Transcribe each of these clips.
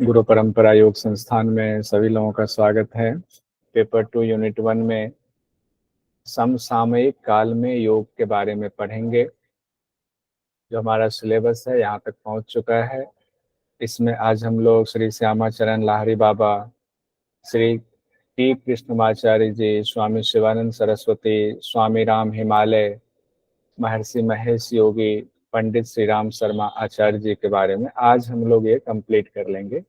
गुरु परंपरा योग संस्थान में सभी लोगों का स्वागत है। पेपर 2 यूनिट 1 में समसामयिक काल में योग के बारे में पढ़ेंगे। जो हमारा सिलेबस है यहाँ तक पहुँच चुका है। इसमें आज हम लोग श्री श्यामाचरण लाहिड़ी बाबा, श्री टी कृष्णमाचार्य जी, स्वामी शिवानंद सरस्वती, स्वामी राम हिमालय, महर्षि महेश योगी, पंडित श्री राम शर्मा आचार्य जी के बारे में आज हम लोग ये कंप्लीट कर लेंगे।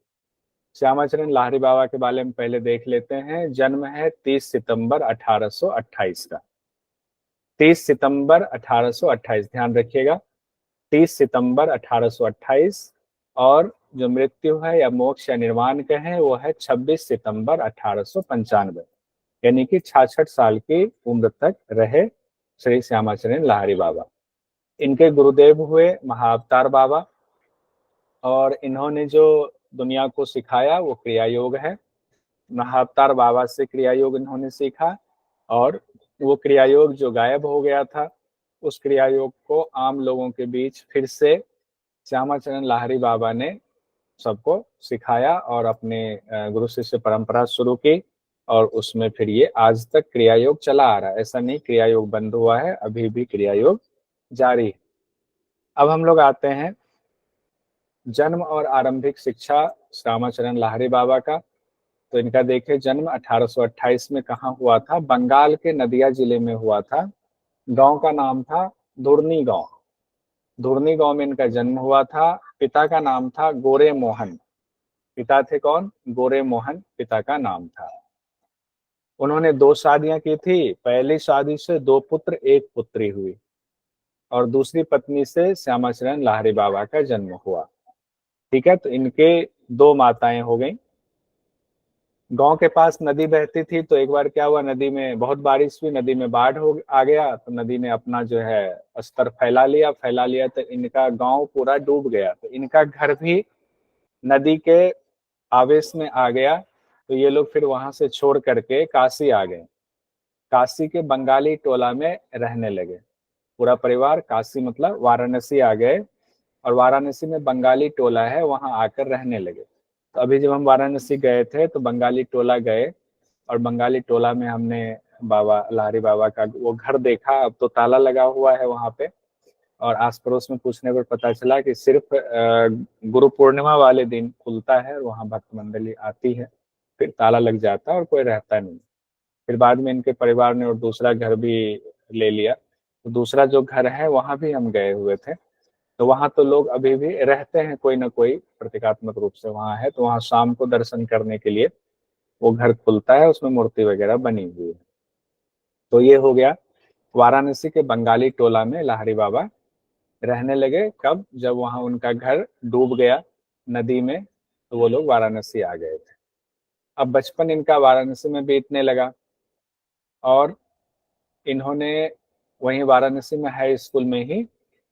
श्यामाचरण लाहिड़ी बाबा के बारे में पहले देख लेते हैं। जन्म है 30 सितंबर 1828 का। 30 सितंबर 1828, ध्यान रखिएगा, 30 सितंबर 1828। और जो मृत्यु है या मोक्ष या निर्वाण कहें वो है 26 सितंबर 1895, यानी कि 66 साल की उम्र तक रहे श्री श्यामाचरण लाहिड़ी बाबा। इनके गुरुदेव हुए महाअवतार बाबा, और इन्होंने जो दुनिया को सिखाया वो क्रिया योग है। महाअवतार बाबा से क्रिया योग इन्होंने सीखा, और वो क्रिया योग जो गायब हो गया था उस क्रिया योग को आम लोगों के बीच फिर से श्यामाचरण लाहिड़ी बाबा ने सबको सिखाया और अपने गुरु शिष्य परंपरा शुरू की, और उसमें फिर ये आज तक क्रिया योग चला आ रहा है। ऐसा नहीं क्रिया योग बंद हुआ है, अभी भी क्रिया योग जारी है। अब हम लोग आते हैं जन्म और आरंभिक शिक्षा श्यामाचरण लाहिड़ी बाबा का। तो इनका देखिए, जन्म 1828 में कहाँ हुआ था? बंगाल के नदिया जिले में हुआ था। गांव का नाम था धुरनी गांव। धुरनी गांव में इनका जन्म हुआ था। पिता का नाम था गोरे मोहन। पिता थे कौन? गोरे मोहन पिता का नाम था। उन्होंने 2 शादियां की थी। पहली शादी से 2 पुत्र 1 पुत्री हुई, और दूसरी पत्नी से श्यामाचरण लाहिड़ी बाबा का जन्म हुआ। ठीक है, तो इनके 2 माताएं हो गई। गांव के पास नदी बहती थी, तो एक बार क्या हुआ, नदी में बहुत बारिश हुई, नदी में बाढ़ हो आ गया, तो नदी ने अपना जो है स्तर फैला लिया, तो इनका गांव पूरा डूब गया। तो इनका घर भी नदी के आवेश में आ गया। तो ये लोग फिर वहां से छोड़ करके काशी आ गए। काशी के बंगाली टोला में रहने लगे। पूरा परिवार काशी मतलब वाराणसी आ गए, और वाराणसी में बंगाली टोला है, वहां आकर रहने लगे। तो अभी जब हम वाराणसी गए थे तो बंगाली टोला गए, और बंगाली टोला में हमने बाबा लाहिड़ी बाबा का वो घर देखा। अब तो ताला लगा हुआ है वहां पे, और आस पड़ोस में पूछने पर पता चला कि सिर्फ गुरु पूर्णिमा वाले दिन खुलता है, और वहाँ भक्त मंडली आती है, फिर ताला लग जाता है और कोई रहता नहीं। फिर बाद में इनके परिवार ने और दूसरा घर भी ले लिया। तो दूसरा जो घर है वहां भी हम गए हुए थे। तो वहां तो लोग अभी भी रहते हैं, कोई ना कोई प्रतीकात्मक रूप से वहां है। तो वहां शाम को दर्शन करने के लिए वो घर खुलता है, उसमें मूर्ति वगैरह बनी हुई है। तो ये हो गया। वाराणसी के बंगाली टोला में लाहिड़ी बाबा रहने लगे। कब? जब वहां उनका घर डूब गया नदी में, तो वो लोग वाराणसी आ गए थे। अब बचपन इनका वाराणसी में बीतने लगा, और इन्होंने वहीं वाराणसी में हाई स्कूल में ही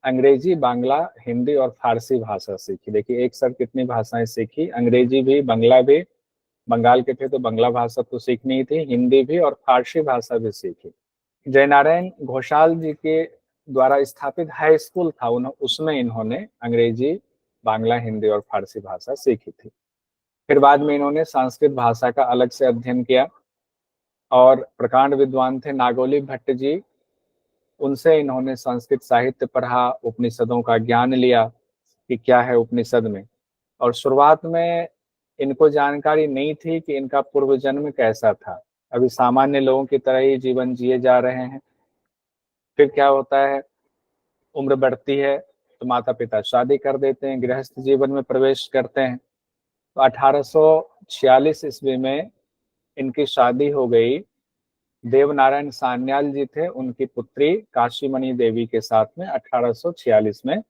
अंग्रेजी, बांग्ला, हिंदी और फारसी भाषा सीखी। देखिए एक साथ कितनी भाषाएं सीखी, अंग्रेजी भी, बांग्ला भी, बंगाल के थे तो बांग्ला भाषा तो सीखनी ही थी, हिंदी भी और फारसी भाषा भी सीखी। जयनारायण घोषाल जी के द्वारा स्थापित हाई स्कूल था, उसमें इन्होंने अंग्रेजी, बांग्ला, हिंदी और फारसी भाषा सीखी थी। फिर बाद में इन्होंने संस्कृत भाषा का अलग से अध्ययन किया, और प्रकांड विद्वान थे नागोली भट्ट जी, उनसे इन्होंने संस्कृत साहित्य पढ़ा, उपनिषदों का ज्ञान लिया कि क्या है उपनिषद में। और शुरुआत में इनको जानकारी नहीं थी कि इनका पूर्व जन्म कैसा था। अभी सामान्य लोगों की तरह ही जीवन जिए जा रहे हैं। फिर क्या होता है, उम्र बढ़ती है तो माता पिता शादी कर देते हैं, गृहस्थ जीवन में प्रवेश करते हैं। तो 1846 ईस्वी में इनकी शादी हो गई। देवनारायण सान्याल जी थे, उनकी पुत्री काशीमणि देवी के साथ में 1846 में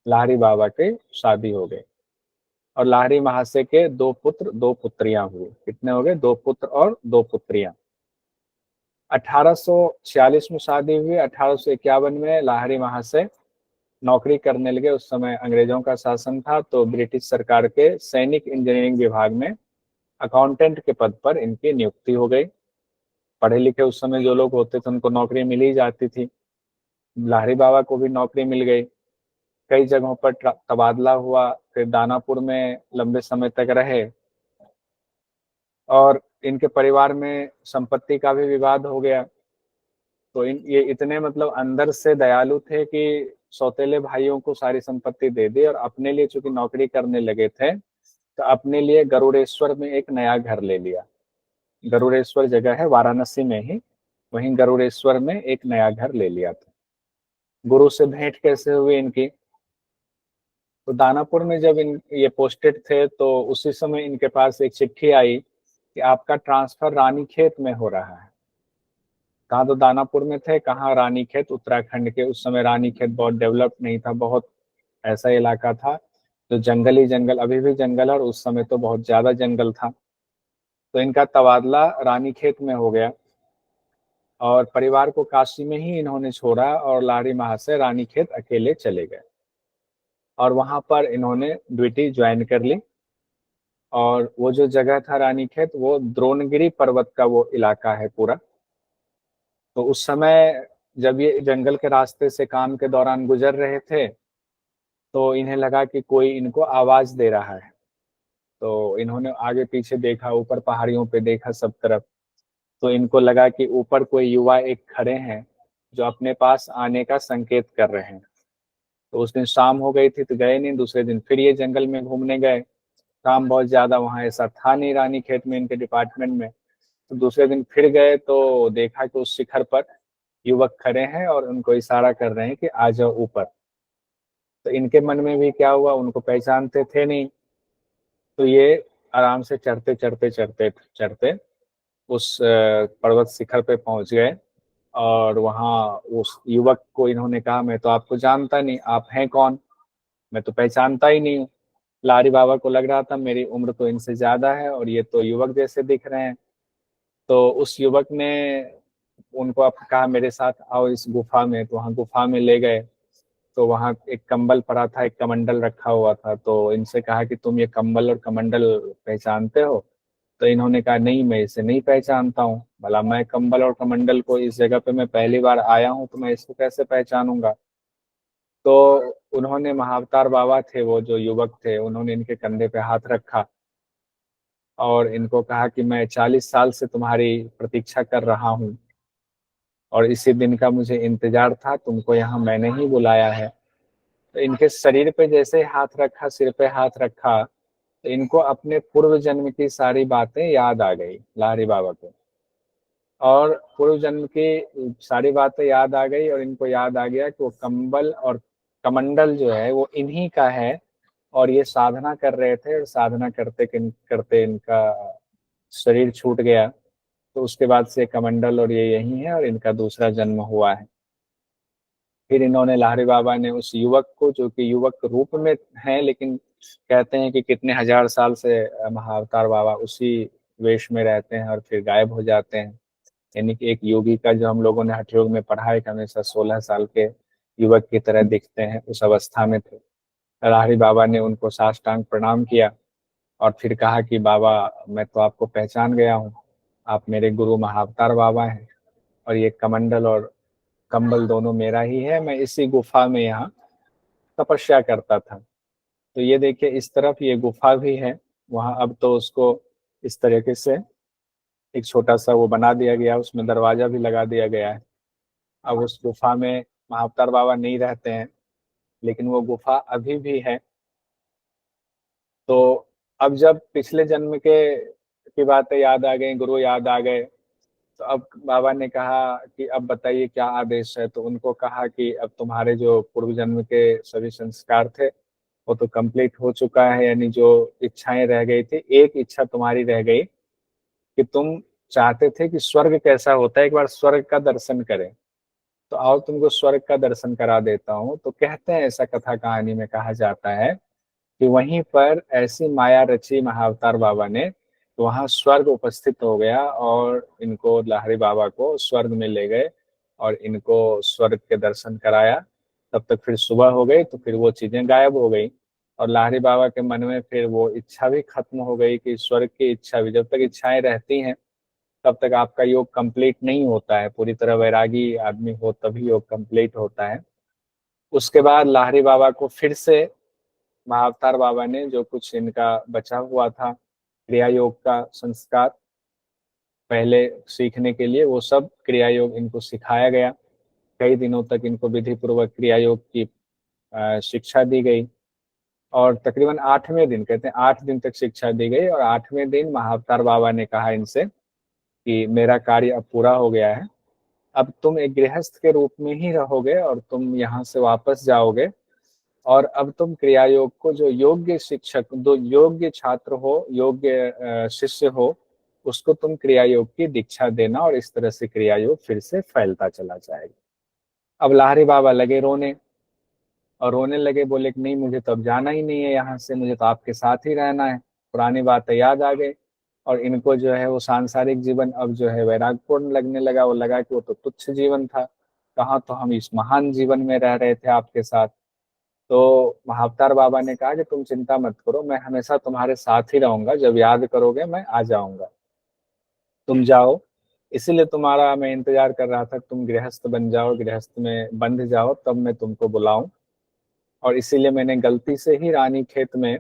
लाहिड़ी बाबा की शादी हो गई। और लाहिड़ी महाशय के 2 पुत्र 2 पुत्रियां हुई। कितने हो गए? 2 पुत्र और 2 पुत्रियां। 1846 में शादी हुई। 1851 में लाहिड़ी महाशय नौकरी करने लगे। उस समय अंग्रेजों का शासन था, तो ब्रिटिश सरकार के सैनिक इंजीनियरिंग विभाग में अकाउंटेंट के पद पर इनकी नियुक्ति हो गई। पढ़े लिखे उस समय जो लोग होते थे उनको नौकरी मिल ही जाती थी। लाहिड़ी बाबा को भी नौकरी मिल गई। कई जगहों पर तबादला हुआ, फिर दानापुर में लंबे समय तक रहे। और इनके परिवार में संपत्ति का भी विवाद हो गया। तो ये इतने मतलब अंदर से दयालु थे कि सौतेले भाइयों को सारी संपत्ति दे दी, और अपने लिए चूंकि नौकरी करने लगे थे तो अपने लिए गरुड़ेश्वर में एक नया घर ले लिया। गरुड़ेश्वर जगह है वाराणसी में ही, वहीं गरुड़ेश्वर में एक नया घर ले लिया था। गुरु से भेंट कैसे हुई इनकी? तो दानापुर में जब ये पोस्टेड थे तो उसी समय इनके पास एक चिट्ठी आई कि आपका ट्रांसफर रानीखेत में हो रहा है। कहाँ तो दानापुर में थे, कहाँ रानीखेत उत्तराखंड के। उस समय रानीखेत बहुत डेवलप नहीं था, बहुत ऐसा इलाका था जो जंगल ही जंगल, अभी भी जंगल है, और उस समय तो बहुत ज्यादा जंगल था। तो इनका तबादला रानीखेत में हो गया, और परिवार को काशी में ही इन्होंने छोड़ा और लारी महाशय रानीखेत अकेले चले गए। और वहां पर इन्होंने ड्यूटी ज्वाइन कर ली। और वो जो जगह था रानीखेत, वो द्रोणगिरी पर्वत का वो इलाका है पूरा। तो उस समय जब ये जंगल के रास्ते से काम के दौरान गुजर रहे थे तो इन्हें लगा कि कोई इनको आवाज दे रहा है। तो इन्होंने आगे पीछे देखा, ऊपर पहाड़ियों पे देखा सब तरफ। तो इनको लगा कि ऊपर कोई युवा एक खड़े हैं जो अपने पास आने का संकेत कर रहे हैं। तो उस दिन शाम हो गई थी तो गए नहीं। दूसरे दिन फिर ये जंगल में घूमने गए। काम बहुत ज्यादा वहाँ ऐसा था नहीं रानीखेत में, इनके डिपार्टमेंट में। तो दूसरे दिन फिर गए तो देखा कि उस शिखर पर युवक खड़े हैं और उनको इशारा कर रहे हैं कि आ जाओ ऊपर। तो इनके मन में भी क्या हुआ, उनको पहचानते थे नहीं। तो ये आराम से चढ़ते चढ़ते चढ़ते चढ़ते उस पर्वत शिखर पे पहुंच गए। और वहाँ उस युवक को इन्होंने कहा, मैं तो आपको जानता नहीं, आप हैं कौन? मैं तो पहचानता ही नहीं हूँ। लारी बाबा को लग रहा था मेरी उम्र तो इनसे ज्यादा है और ये तो युवक जैसे दिख रहे हैं। तो उस युवक ने उनको अब कहा मेरे साथ आओ इस गुफा में। तो वहाँ गुफा में ले गए। तो वहाँ एक कंबल पड़ा था, एक कमंडल रखा हुआ था। तो इनसे कहा कि तुम ये कंबल और कमंडल पहचानते हो? तो इन्होंने कहा नहीं, मैं इसे नहीं पहचानता हूँ। भला मैं कंबल और कमंडल को, इस जगह पे मैं पहली बार आया हूँ तो मैं इसको कैसे पहचानूंगा? तो उन्होंने, महाअवतार बाबा थे वो जो युवक थे, उन्होंने इनके कंधे पे हाथ रखा और इनको कहा कि मैं 40 साल से तुम्हारी प्रतीक्षा कर रहा हूँ और इसी दिन का मुझे इंतजार था, तुमको यहाँ मैंने ही बुलाया है। तो इनके शरीर पे जैसे हाथ रखा, सिर पे हाथ रखा, तो इनको अपने पूर्व जन्म की सारी बातें याद आ गई लाहरी बाबा को। और पूर्व जन्म की सारी बातें याद आ गई और इनको याद आ गया कि वो कंबल और कमंडल जो है वो इन्हीं का है। और ये साधना कर रहे थे और साधना करते करते इनका शरीर छूट गया। तो उसके बाद से कमंडल और ये यही है और इनका दूसरा जन्म हुआ है। फिर इन्होंने, लाहरी बाबा ने उस युवक को, जो कि युवक रूप में है लेकिन कहते हैं कि कितने हजार साल से महाअवतार बाबा उसी वेश में रहते हैं और फिर गायब हो जाते हैं। यानी कि एक योगी का, जो हम लोगों ने हठ योग में पढ़ा है कि हमेशा 16 साल के युवक की तरह दिखते हैं, उस अवस्था में थे। लाहरी बाबा ने उनको साष्टांग प्रणाम किया और फिर कहा कि बाबा, मैं तो आपको पहचान गया हूँ, आप मेरे गुरु महाअवतार बाबा हैं और ये कमंडल और कंबल दोनों मेरा ही है। मैं इसी गुफा में यहाँ तपस्या करता था। तो ये देखिए, इस तरफ ये गुफा भी है। वहाँ अब तो उसको इस तरीके से एक छोटा सा वो बना दिया गया, उसमें दरवाजा भी लगा दिया गया है। अब उस गुफा में महाअवतार बाबा नहीं रहते हैं, लेकिन वो गुफा अभी भी है। तो अब जब पिछले जन्म के की बातें याद आ गई, गुरु याद आ गए, तो अब बाबा ने कहा कि अब बताइए क्या आदेश है। तो उनको कहा कि अब तुम्हारे जो पूर्व जन्म के सभी संस्कार थे वो तो कंप्लीट हो चुका है। यानी जो इच्छाएं रह गई थी, एक इच्छा तुम्हारी रह गई कि तुम चाहते थे कि स्वर्ग कैसा होता है, एक बार स्वर्ग का दर्शन करें। तो आओ तुमको स्वर्ग का दर्शन करा देता हूँ। तो कहते हैं, ऐसा कथा कहानी में कहा जाता है कि वहीं पर ऐसी माया रची महाअवतार बाबा ने, तो वहां स्वर्ग उपस्थित हो गया और इनको, लाहरी बाबा को स्वर्ग में ले गए और इनको स्वर्ग के दर्शन कराया। तब तक फिर सुबह हो गई तो फिर वो चीजें गायब हो गई। और लाहरी बाबा के मन में फिर वो इच्छा भी खत्म हो गई कि स्वर्ग की इच्छा भी, जब तक इच्छाएं रहती हैं तब तक आपका योग कंप्लीट नहीं होता है। पूरी तरह वैरागी आदमी हो तभी योग कंप्लीट होता है। उसके बाद लाहिरी बाबा को फिर से महाअवतार बाबा ने जो कुछ इनका बचा हुआ था क्रिया योग का संस्कार पहले सीखने के लिए, वो सब क्रिया योग इनको सिखाया गया। कई दिनों तक इनको विधि पूर्वक क्रिया योग की शिक्षा दी गई और तकरीबन 8वें दिन, कहते हैं 8 दिन तक शिक्षा दी गई, और 8वें दिन महाअवतार बाबा ने कहा इनसे कि मेरा कार्य अब पूरा हो गया है, अब तुम एक गृहस्थ के रूप में ही रहोगे और तुम यहाँ से वापस जाओगे, और अब तुम क्रिया योग को, जो योग्य शिक्षक, जो योग्य छात्र हो, योग्य शिष्य हो, उसको तुम क्रिया योग की दीक्षा देना, और इस तरह से क्रिया योग फिर से फैलता चला जाएगा। अब लाहिरी बाबा लगे रोने, और रोने लगे, बोले कि नहीं, मुझे तो अब जाना ही नहीं है यहाँ से, मुझे तो आपके साथ ही रहना है। पुरानी बातें याद आ गई और इनको जो है वो सांसारिक जीवन अब जो है वैराग्यपूर्ण लगने लगा। वो लगा कि वो तो तुच्छ जीवन था, कहाँ तो हम इस महान जीवन में रह रहे थे आपके साथ। तो महाअवतार बाबा ने कहा कि तुम चिंता मत करो, मैं हमेशा तुम्हारे साथ ही रहूंगा, जब याद करोगे मैं आ जाऊंगा, तुम जाओ। इसीलिए तुम्हारा मैं इंतजार कर रहा था, तुम गृहस्थ बन जाओ, गृहस्थ में बंध जाओ, तब मैं तुमको बुलाऊं। और इसीलिए मैंने गलती से ही रानीखेत में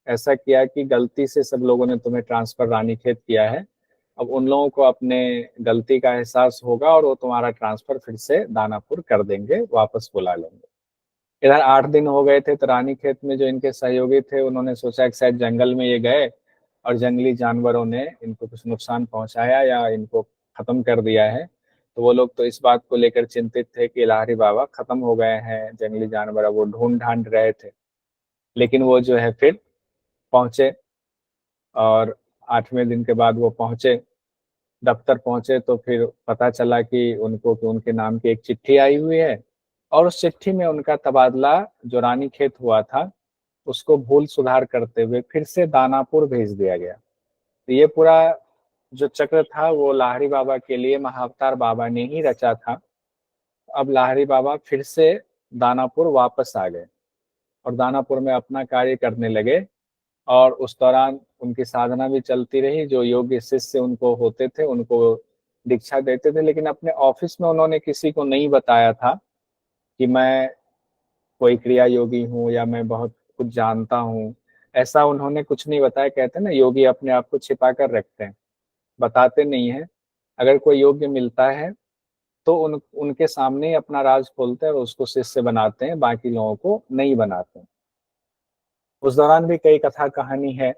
ऐसा किया कि गलती से सब लोगों ने तुम्हें ट्रांसफर रानीखेत किया है। अब उन लोगों को अपने गलती का एहसास होगा और वो तुम्हारा ट्रांसफर फिर से दानापुर कर देंगे, वापस बुला लेंगे। इधर 8 दिन हो गए थे, तो रानीखेत में जो इनके सहयोगी थे उन्होंने सोचा कि शायद जंगल में ये गए और जंगली जानवरों ने इनको कुछ नुकसान पहुंचाया या इनको खत्म कर दिया है। तो वो लोग तो इस बात को लेकर चिंतित थे कि लाहिरी बाबा खत्म हो गए हैं, जंगली जानवर, अब वो ढूंढ ढांढ रहे थे। लेकिन वो जो है फिर पहुंचे, और 8वें दिन के बाद वो पहुंचे, दफ्तर पहुंचे, तो फिर पता चला कि उनको, कि उनके नाम की एक चिट्ठी आई हुई है, और उस चिट्ठी में उनका तबादला जो रानीखेत हुआ था उसको भूल सुधार करते हुए फिर से दानापुर भेज दिया गया। तो ये पूरा जो चक्र था वो लाहिरी बाबा के लिए महाअवतार बाबा ने ही रचा था। अब लाहिरी बाबा फिर से दानापुर वापस आ गए और दानापुर में अपना कार्य करने लगे, और उस दौरान उनकी साधना भी चलती रही। जो योग्य शिष्य उनको होते थे उनको दीक्षा देते थे, लेकिन अपने ऑफिस में उन्होंने किसी को नहीं बताया था कि मैं कोई क्रिया योगी हूँ या मैं बहुत कुछ जानता हूँ। ऐसा उन्होंने कुछ नहीं बताया। कहते हैं ना, योगी अपने आप को छिपा कर रखते हैं, बताते नहीं है। अगर कोई योग्य मिलता है तो उनके सामने ही अपना राज खोलते हैं और उसको शिष्य बनाते हैं, बाकी लोगों को नहीं बनाते हैं। उस दौरान भी कई कथा कहानी है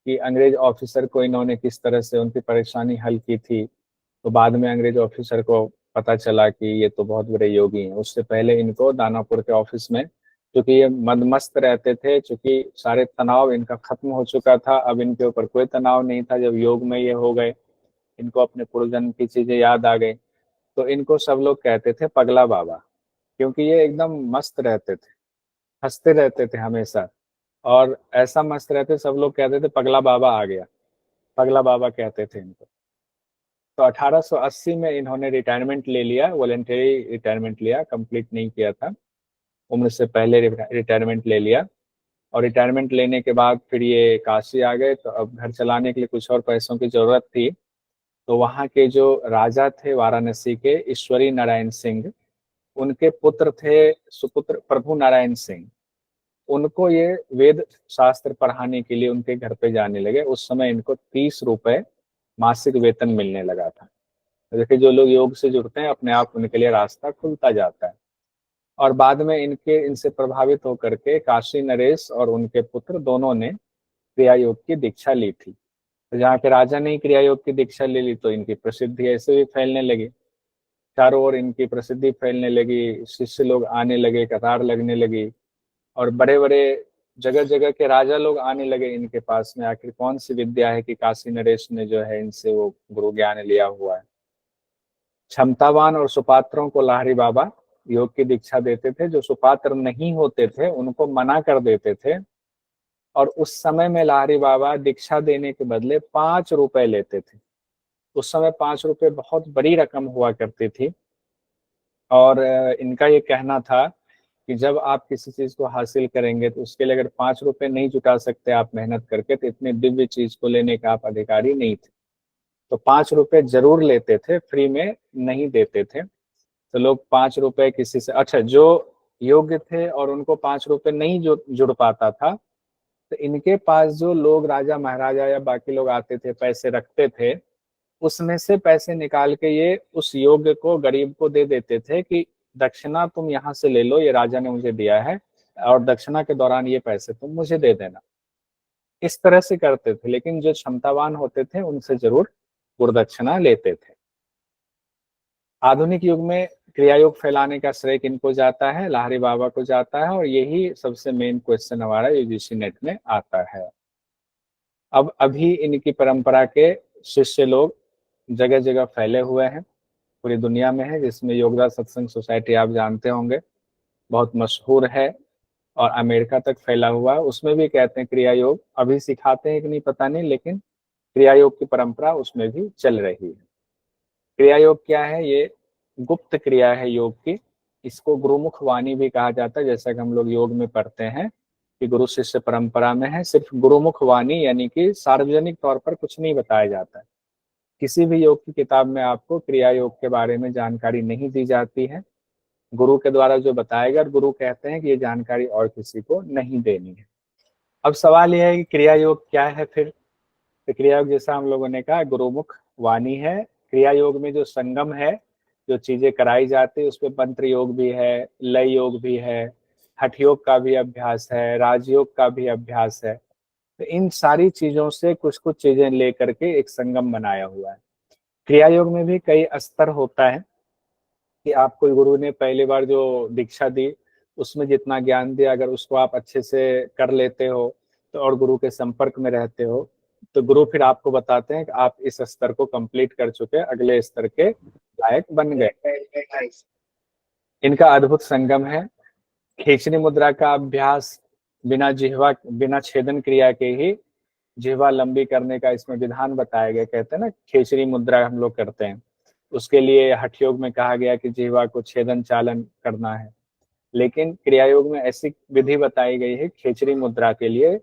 कि अंग्रेज ऑफिसर को इन्होंने किस तरह से उनकी परेशानी हल की थी। तो बाद में अंग्रेज ऑफिसर को पता चला कि ये तो बहुत बड़े योगी हैं। उससे पहले इनको दानापुर के ऑफिस में, क्योंकि ये मदमस्त रहते थे, क्योंकि सारे तनाव इनका खत्म हो चुका था, अब इनके ऊपर कोई तनाव नहीं था। जब योग में ये हो गए, इनको अपने पूर्वजन्म की चीजें याद आ गई, तो इनको सब लोग कहते थे पगला बाबा, क्योंकि ये एकदम मस्त रहते थे, हंसते रहते थे हमेशा। और ऐसा मस्त रहते, सब लोग कहते थे पगला बाबा आ गया, पगला बाबा कहते थे इनको। तो 1880 में इन्होंने रिटायरमेंट ले लिया, वॉलेंटरी रिटायरमेंट लिया, कंप्लीट नहीं किया था, उम्र से पहले रिटायरमेंट ले लिया। और रिटायरमेंट लेने के बाद फिर ये काशी आ गए। तो अब घर चलाने के लिए कुछ और पैसों की जरूरत थी। तो वहाँ के जो राजा थे वाराणसी के, ईश्वरी नारायण सिंह, उनके पुत्र थे सुपुत्र प्रभु नारायण सिंह। उनको ये वेद शास्त्र पढ़ाने के लिए उनके घर पे जाने लगे। उस समय इनको 30 रुपए मासिक वेतन मिलने लगा था। तो देखिए, जो लोग योग से जुड़ते हैं अपने आप उनके लिए रास्ता खुलता जाता है। और बाद में इनसे प्रभावित होकर के काशी नरेश और उनके पुत्र दोनों ने क्रिया योग की दीक्षा ली थी। तो जहाँ के राजा ने क्रिया योग की दीक्षा ले ली, तो इनकी प्रसिद्धि ऐसे भी फैलने लगी, चारों ओर इनकी प्रसिद्धि फैलने लगी, शिष्य लोग आने लगे, कतार लगने लगी, और बड़े बड़े जगह जगह के राजा लोग आने लगे इनके पास में। आखिर कौन सी विद्या है कि काशी नरेश ने जो है इनसे वो गुरु ज्ञान लिया हुआ है। क्षमतावान और सुपात्रों को लाहिरी बाबा योग की दीक्षा देते थे, जो सुपात्र नहीं होते थे उनको मना कर देते थे। और उस समय में लाहिरी बाबा दीक्षा देने के बदले 5 रुपए लेते थे। उस समय 5 रुपए बहुत बड़ी रकम हुआ करती थी। और इनका ये कहना था कि जब आप किसी चीज को हासिल करेंगे तो उसके लिए अगर 5 रुपए नहीं जुटा सकते आप मेहनत करके, तो इतने दिव्य चीज को लेने का आप अधिकारी नहीं थे। तो 5 रुपए जरूर लेते थे, फ्री में नहीं देते थे। तो लोग 5 रुपए किसी से, अच्छा, जो योग्य थे और उनको 5 रुपए नहीं जुड़ पाता था, तो इनके पास जो लोग राजा महाराजा या बाकी लोग आते थे, पैसे रखते थे, उसमें से पैसे निकाल के ये उस योग्य को, गरीब को दे देते थे कि दक्षिणा तुम यहाँ से ले लो, ये राजा ने मुझे दिया है, और दक्षिणा के दौरान ये पैसे तुम मुझे दे देना। इस तरह से करते थे, लेकिन जो क्षमतावान होते थे उनसे जरूर गुरुदक्षिणा लेते थे। आधुनिक युग में क्रिया योग फैलाने का श्रेय किनको जाता है? लाहिरी बाबा को जाता है, और यही सबसे मेन क्वेश्चन हमारा यूजीसी नेट में आता है। अब अभी इनकी परंपरा के शिष्य लोग जगह जगह फैले हुए हैं, पूरी दुनिया में है, जिसमें योगदा सत्संग सोसाइटी आप जानते होंगे, बहुत मशहूर है और अमेरिका तक फैला हुआ है। उसमें भी कहते हैं क्रिया योग, अभी सिखाते हैं कि नहीं पता नहीं, लेकिन क्रिया योग की परंपरा उसमें भी चल रही है। क्रिया योग क्या है? ये गुप्त क्रिया है योग की। इसको गुरुमुख वाणी भी कहा जाता है, जैसा कि हम लोग योग में पढ़ते हैं कि गुरु शिष्य परंपरा में है, सिर्फ गुरुमुख वाणी, यानी कि सार्वजनिक तौर पर कुछ नहीं बताया जाता है। किसी भी योग की किताब में आपको क्रिया योग के बारे में जानकारी नहीं दी जाती है, गुरु के द्वारा जो बताएगा, और गुरु कहते हैं कि ये जानकारी और किसी को नहीं देनी है। अब सवाल यह है कि क्रिया योग क्या है फिर? तो क्रिया योग, जैसा हम लोगों ने कहा, गुरुमुख वाणी है। क्रिया योग में जो संगम है, जो चीजें कराई जाती है, उसमें मंत्र योग भी है, लय योग भी है, हठ योग का भी अभ्यास है, राजयोग का भी अभ्यास है। तो इन सारी चीजों से कुछ कुछ चीजें लेकर के एक संगम बनाया हुआ है। क्रिया योग में भी कई स्तर होता है कि आपको गुरु ने पहली बार जो दीक्षा दी, उसमें जितना ज्ञान दिया, अगर उसको आप अच्छे से कर लेते हो तो, और गुरु के संपर्क में रहते हो, तो गुरु फिर आपको बताते हैं कि आप इस स्तर को कंप्लीट कर चुके, अगले स्तर के लायक बन गए। इनका अद्भुत संगम है। खींचनी मुद्रा का अभ्यास बिना छेदन क्रिया के ही जिह्वा लंबी करने का इसमें विधान बताया गया। कहते हैं ना, खींचनी मुद्रा हम लोग करते हैं, उसके लिए हठ योग में कहा गया कि जिह्वा को छेदन चालन करना है, लेकिन क्रिया योग में ऐसी विधि बताई गई है, खेचरी मुद्रा के लिए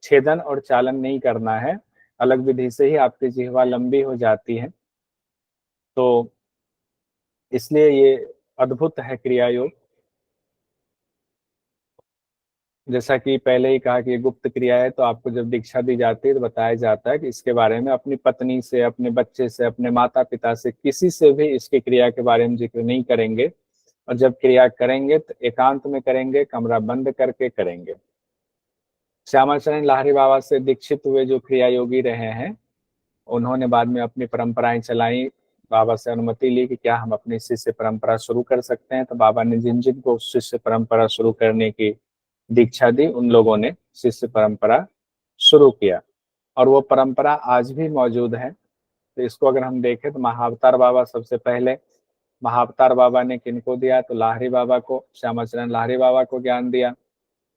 छेदन और चालन नहीं करना है, अलग विधि से ही आपकी जिह्वा लंबी हो जाती है। तो इसलिए ये अद्भुत है क्रिया योग। जैसा कि पहले ही कहा कि ये गुप्त क्रिया है, तो आपको जब दीक्षा दी जाती है तो बताया जाता है कि इसके बारे में अपनी पत्नी से, अपने बच्चे से, अपने माता पिता से, किसी से भी इसकी क्रिया के बारे में जिक्र नहीं करेंगे, और जब क्रिया करेंगे तो एकांत में करेंगे, कमरा बंद करके करेंगे। श्यामाचरण लाहिरी बाबा से दीक्षित हुए जो क्रिया योगी रहे हैं, उन्होंने बाद में अपनी परंपराएं चलाई, बाबा से अनुमति ली कि क्या हम अपनी शिष्य परंपरा शुरू कर सकते हैं। तो बाबा ने जिन जिन को शिष्य परंपरा शुरू करने की दीक्षा दी, उन लोगों ने शिष्य परंपरा शुरू किया, और वो परंपरा आज भी मौजूद है। तो इसको अगर हम देखें तो महाअवतार बाबा सबसे पहले, महाअवतार बाबा ने किनको दिया? तो लाहिरी बाबा को, श्यामाचरण लाहिरी बाबा को ज्ञान दिया।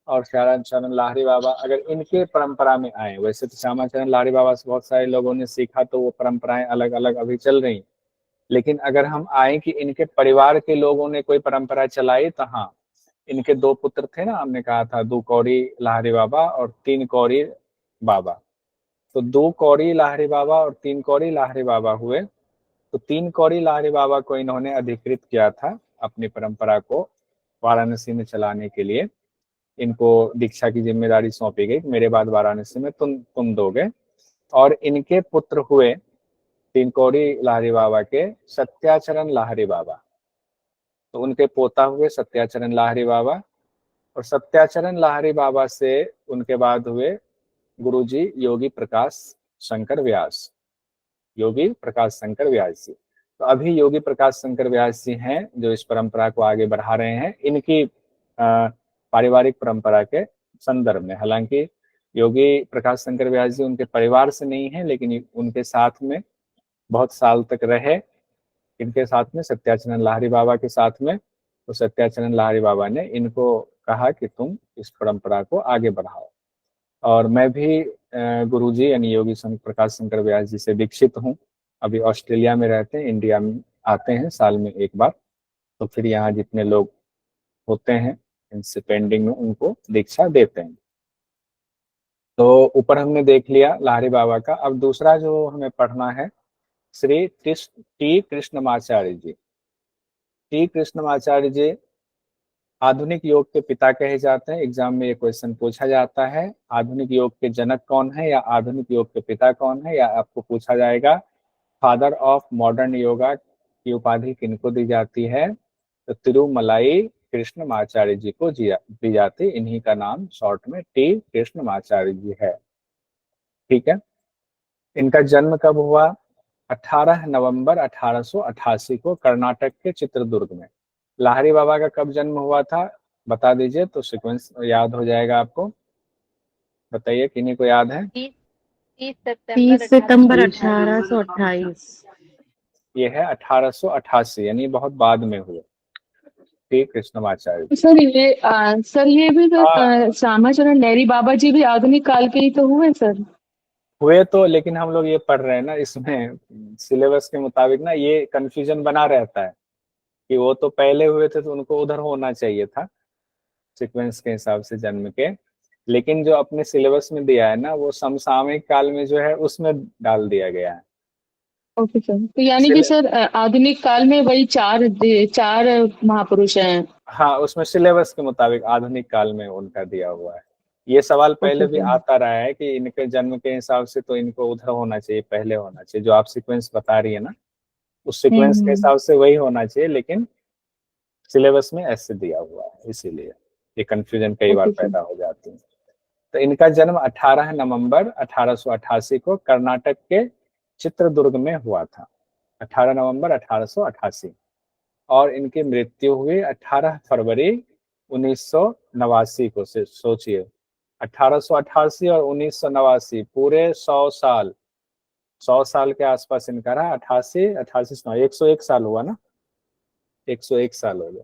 और श्यामाचरण लाहिरी बाबा अगर इनके परंपरा में आए, वैसे तो श्यामाचरण लाहिरी बाबा से बहुत सारे लोगों ने सीखा, तो वो परंपराएं अलग अलग अभी चल रही, लेकिन अगर हम आए कि इनके परिवार के लोगों ने कोई परंपरा चलाई, तो हाँ, इनके 2 पुत्र थे ना, हमने कहा था, 2 कौड़ी लाहिरी बाबा और 3 कौड़ी बाबा। तो 2 कौड़ी लाहिरी बाबा और 3 कौड़ी लाहिरी बाबा हुए। तो 3 कौड़ी लाहिरी बाबा को इन्होंने अधिकृत किया था अपनी परंपरा को वाराणसी में चलाने के लिए। इनको दीक्षा की जिम्मेदारी सौंपी गई, मेरे बाद वाराणसी में तुम दोगे। और इनके पुत्र हुए 3 कौड़ी लाहिरी बाबा के सत्याचरण लाहिरी बाबा। तो उनके पोता हुए सत्याचरण लाहिरी बाबा, और सत्याचरण लाहिरी बाबा से उनके बाद हुए गुरुजी योगी प्रकाश शंकर व्यास, योगी प्रकाश शंकर व्यास जी। तो अभी योगी प्रकाश शंकर व्यास जी हैं जो इस परंपरा को आगे बढ़ा रहे हैं, इनकी पारिवारिक परंपरा के संदर्भ में। हालांकि योगी प्रकाश शंकर व्यास जी उनके परिवार से नहीं है, लेकिन उनके साथ में बहुत साल तक रहे। इनके साथ में सत्याचरण लाहिरी बाबा के साथ में, तो सत्याचरण लाहिरी बाबा ने इनको कहा कि तुम इस परंपरा को आगे बढ़ाओ। और मैं भी गुरुजी यानी योगी प्रकाश शंकर व्यास जी से दीक्षित हूँ। अभी ऑस्ट्रेलिया में रहते हैं, इंडिया में आते हैं साल में एक बार, तो फिर यहाँ जितने लोग होते हैं इनसे पेंडिंग में उनको दीक्षा देते हैं। तो ऊपर हमने देख लिया लाहिरी बाबा का। अब दूसरा जो हमें पढ़ना है, श्री टी कृष्णमाचार्य जी। टी कृष्णमाचार्य जी आधुनिक योग के पिता कहे जाते हैं। एग्जाम में ये क्वेश्चन पूछा जाता है, आधुनिक योग के जनक कौन है या आधुनिक योग के पिता कौन है, या आपको पूछा जाएगा फादर ऑफ मॉडर्न योगा की उपाधि किनको दी जाती है, तो तिरुमलाई कृष्णमाचार्य जी को दी जाती है। इन्हीं का नाम शॉर्ट में टी कृष्णमाचार्य जी है। ठीक है। इनका जन्म कब हुआ? 18 नवंबर 1888 को कर्नाटक के चित्रदुर्ग में। लाहिरी बाबा का कब जन्म हुआ था बता दीजिए, तो सीक्वेंस याद हो जाएगा आपको। बताइए किन्हीं को याद है? 30 सितंबर 1828। ये है 1888, यानी बहुत बाद में हुए टी कृष्णमाचार्य जी। सर ये भी तो हाँ श्यामाचरण नेहरी बाबा जी भी आधुनिक काल के ही तो हुए सर। हुए तो, लेकिन हम लोग ये पढ़ रहे हैं ना, इसमें सिलेबस के मुताबिक ना ये कंफ्यूजन बना रहता है कि वो तो पहले हुए थे तो उनको उधर होना चाहिए था सीक्वेंस के हिसाब से जन्म के, लेकिन जो अपने सिलेबस में दिया है ना वो समसामयिक काल में जो है उसमें डाल दिया गया है। ओके सर, तो यानी कि सिले- सर आधुनिक काल में वही चार चार महापुरुष हैं। हाँ उसमें सिलेबस के मुताबिक आधुनिक काल में उनका दिया हुआ है। ये सवाल ओके पहले भी सर। आता रहा है कि इनके जन्म के हिसाब से तो इनको उधर होना चाहिए, पहले होना चाहिए, जो आप सीक्वेंस बता रही है ना उस सीक्वेंस के हम्म। हिसाब से वही होना चाहिए, लेकिन सिलेबस में ऐसे दिया हुआ है, इसीलिए ये कंफ्यूजन कई बार ओके सर। पैदा हो जाती है। तो इनका जन्म 18 नवंबर 1888 को कर्नाटक के चित्रदुर्ग में हुआ था। 18 नवंबर 1888। और इनकी मृत्यु हुई 18 फरवरी 1989 को। से सोचिए 1888 और 1989 पूरे 100 साल, 100 साल के आसपास इनका रहा। 88 88 101 साल हुआ ना, 101 साल हो गया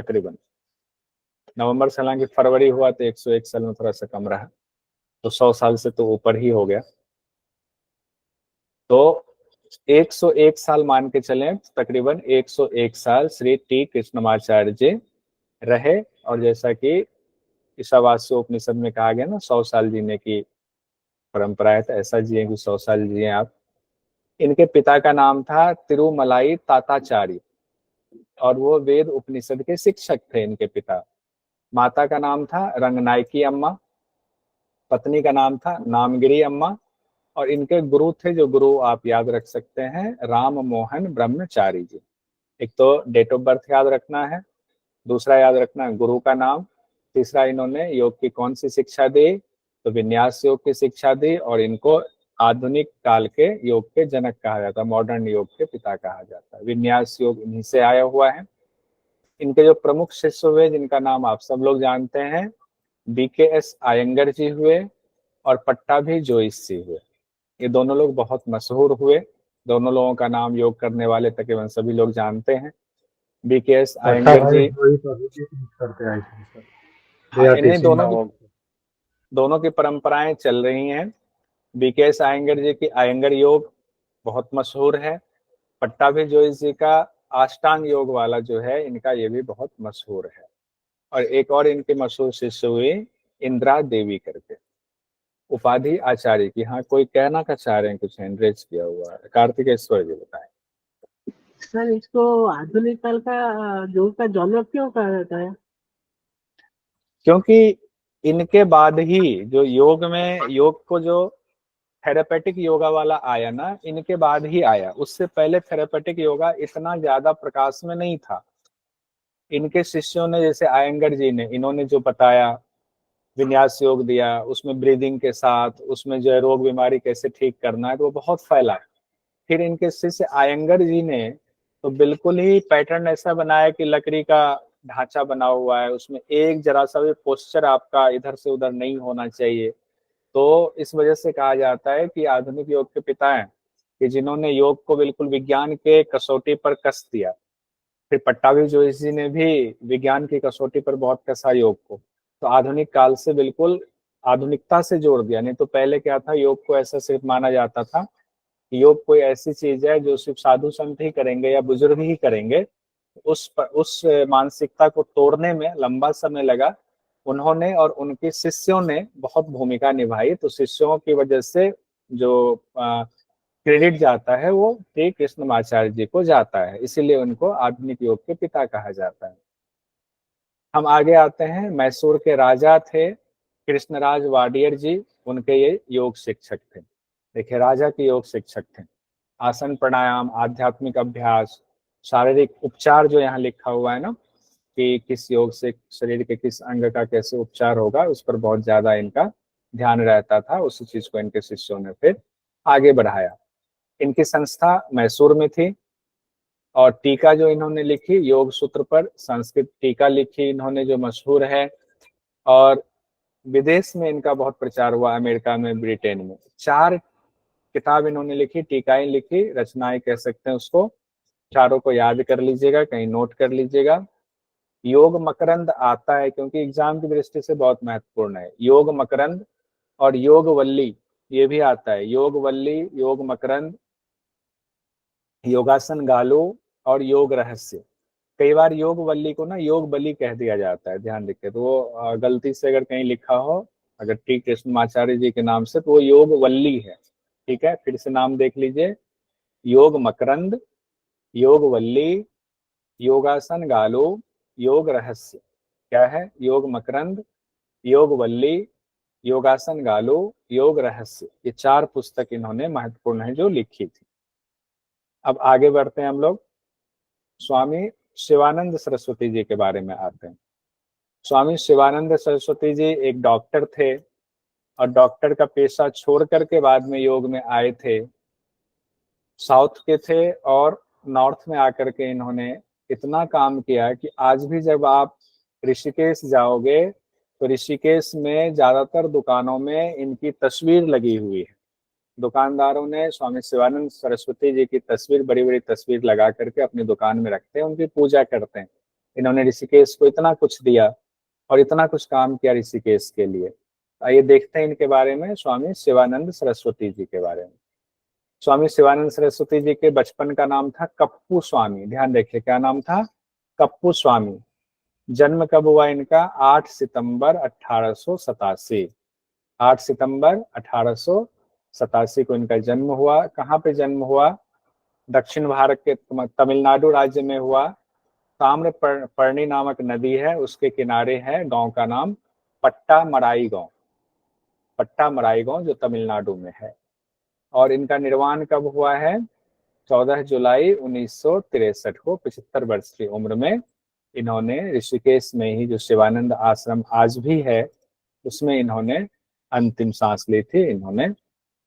तकरीबन। नवंबर से हालांकि फरवरी हुआ तो 101 साल में थोड़ा सा कम रहा, तो 100 साल से तो ऊपर ही हो गया। तो 101 साल मान के चलें, तकरीबन 101 साल श्री टी कृष्णमाचार्य जी रहे। और जैसा कि ईशावास्य उपनिषद में कहा गया ना 100 साल जीने की परंपरा है, तो ऐसा जिए कि 100 साल जिए आप। इनके पिता का नाम था तिरुमलाई ताताचार्य, और वो वेद उपनिषद के शिक्षक थे इनके पिता। माता का नाम था रंगनायकी अम्मा, पत्नी का नाम था नामगिरी अम्मा, और इनके गुरु थे, जो गुरु आप याद रख सकते हैं, राम मोहन ब्रह्मचारी जी। एक तो डेट ऑफ बर्थ याद रखना है, दूसरा याद रखना है गुरु का नाम, तीसरा इन्होंने योग की कौन सी शिक्षा दी, तो विन्यास योग की शिक्षा दी, और इनको आधुनिक काल के योग के जनक कहा जाता है, मॉडर्न योग के पिता कहा जाता है। विन्यास योग इन्हीं से आया हुआ है। इनके जो प्रमुख शिष्य हुए जिनका नाम आप सब लोग जानते हैं, BKS आयंगर जी हुए और पट्टाभी जोइस जी हुए। ये दोनों लोग बहुत मशहूर हुए, दोनों लोगों का नाम योग करने वाले तकरीबन सभी लोग जानते हैं। BKS अच्छा आयंगर भाई जी, वही तो अभी भी मिस करते आए थे सर। हाँ इन्हीं टीचिंग नाउ। दोनों की परंपराएं चल रही हैं। BKS आयंगर जी की आयंगर योग बहुत मशहूर है। पट्टाभी जोइस जी का अष्टांग योग वाला जो है इनका, ये भी बहुत मशहूर है। और एक और इनके मशहूर शिष्य हुए इंदिरा देवी करके, उपाधि आचार्य की। हाँ कोई कहना का चाह रहे हैं, कुछ एंड्रेज किया हुआ है, कार्तिकेश्वर जी बताएं। सर इसको आधुनिक काल का योग का जॉनर क्यों कहा जाता है? क्योंकि इनके बाद ही जो योग में, योग को जो थेरेपेटिक योगा वाला आया ना, इनके बाद ही आया। उससे पहले थेरेपेटिक योगा इतना ज्यादा प्रकाश में नहीं था। इनके शिष्यों ने, जैसे आयंगर जी ने, इन्होंने जो बताया विन्यास योग दिया, उसमें ब्रीदिंग के साथ उसमें जो है रोग बीमारी कैसे ठीक करना है, तो वो बहुत फैला। फिर इनके शिष्य आयंगर जी ने तो बिल्कुल ही पैटर्न ऐसा बनाया कि लकड़ी का ढांचा बना हुआ है, उसमें एक जरा सा भी पोस्चर आपका इधर से उधर नहीं होना चाहिए। तो इस वजह से कहा जाता है कि आधुनिक योग के पिता हैं, कि जिन्होंने योग को बिल्कुल विज्ञान के कसौटी पर कस दिया। फिर पट्टाभी जोशी जी ने भी विज्ञान की कसौटी पर बहुत कसा योग को, तो आधुनिक काल से बिल्कुल आधुनिकता से जोड़ दिया। नहीं तो पहले क्या था, योग को ऐसा सिर्फ माना जाता था कि योग कोई ऐसी चीज है जो सिर्फ साधु संत ही करेंगे या बुजुर्ग ही करेंगे। उस मानसिकता को तोड़ने में लंबा समय लगा। उन्होंने और उनके शिष्यों ने बहुत भूमिका निभाई, तो शिष्यों की वजह से जो क्रेडिट जाता है वो श्री कृष्णमाचार्य जी को जाता है, इसीलिए उनको आधुनिक योग के पिता कहा जाता है। हम आगे आते हैं, मैसूर के राजा थे कृष्णराज वाडियर जी, उनके ये योग शिक्षक थे। देखिए, राजा के योग शिक्षक थे। आसन प्राणायाम, आध्यात्मिक अभ्यास, शारीरिक उपचार जो यहाँ लिखा हुआ है ना, कि किस योग से शरीर के किस अंग का कैसे उपचार होगा, उस पर बहुत ज्यादा इनका ध्यान रहता था। उसी चीज को इनके शिष्यों ने फिर आगे बढ़ाया। इनकी संस्था मैसूर में थी। और टीका जो इन्होंने लिखी योग सूत्र पर, संस्कृत टीका लिखी इन्होंने जो मशहूर है। और विदेश में इनका बहुत प्रचार हुआ, अमेरिका में, ब्रिटेन में। 4 किताब इन्होंने लिखी, टीकाएं लिखी, रचनाएं कह सकते हैं उसको। चारों को याद कर लीजिएगा, कहीं नोट कर लीजिएगा। योग मकरंद आता है क्योंकि एग्जाम की दृष्टि से बहुत महत्वपूर्ण है। योग मकरंद और योग वल्ली, ये भी आता है। योग वल्ली, योग मकरंद, योगासन गालो और योग रहस्य। कई बार योग वल्ली को ना योग बली कह दिया जाता है, ध्यान रखिए। तो वो गलती से अगर कहीं लिखा हो, अगर टी कृष्णमाचार्य जी के नाम से, तो वो योग वल्ली है। ठीक है, फिर से नाम देख लीजिए। योग मकरंद, योग वल्ली, योगासन गालो, योग रहस्य। क्या है? योग मकरंद, योग वल्ली, योगासन गालो, योग रहस्य। ये 4 पुस्तक इन्होंने महत्वपूर्ण है जो लिखी थी। अब आगे बढ़ते हैं हम लोग, स्वामी शिवानंद सरस्वती जी के बारे में आते हैं। स्वामी शिवानंद सरस्वती जी एक डॉक्टर थे, और डॉक्टर का पेशा छोड़ करके बाद में योग में आए थे। साउथ के थे और नॉर्थ में आकर के इन्होंने इतना काम किया कि आज भी जब आप ऋषिकेश जाओगे तो ऋषिकेश में ज्यादातर दुकानों में इनकी तस्वीर लगी हुई है। दुकानदारों ने स्वामी शिवानंद सरस्वती जी की तस्वीर, बड़ी बड़ी तस्वीर लगा करके अपनी दुकान में रखते हैं, उनकी पूजा करते हैं। इन्होंने ऋषिकेश को इतना कुछ दिया और इतना कुछ काम किया ऋषिकेश के लिए। आइए देखते हैं इनके बारे में, स्वामी शिवानंद सरस्वती जी के बारे में। स्वामी शिवानंद सरस्वती जी के बचपन का नाम था कप्पू स्वामी। ध्यान रखिए, क्या नाम था? कप्पू स्वामी। जन्म कब हुआ इनका? 8 सितंबर 1887। 8 सितंबर 1887 को इनका जन्म हुआ। कहाँ पे जन्म हुआ? दक्षिण भारत के तमिलनाडु राज्य में हुआ। ताम्रपर्णी नामक नदी है, उसके किनारे है। गांव का नाम पट्टामराई गांव, पट्टामराई गांव जो तमिलनाडु में है। और इनका निर्वाण कब हुआ है? 14 जुलाई 1963 को, 75 वर्ष की उम्र में इन्होंने ऋषिकेश में ही, जो शिवानंद आश्रम आज भी है, उसमें इन्होंने अंतिम सांस ली थी। इन्होंने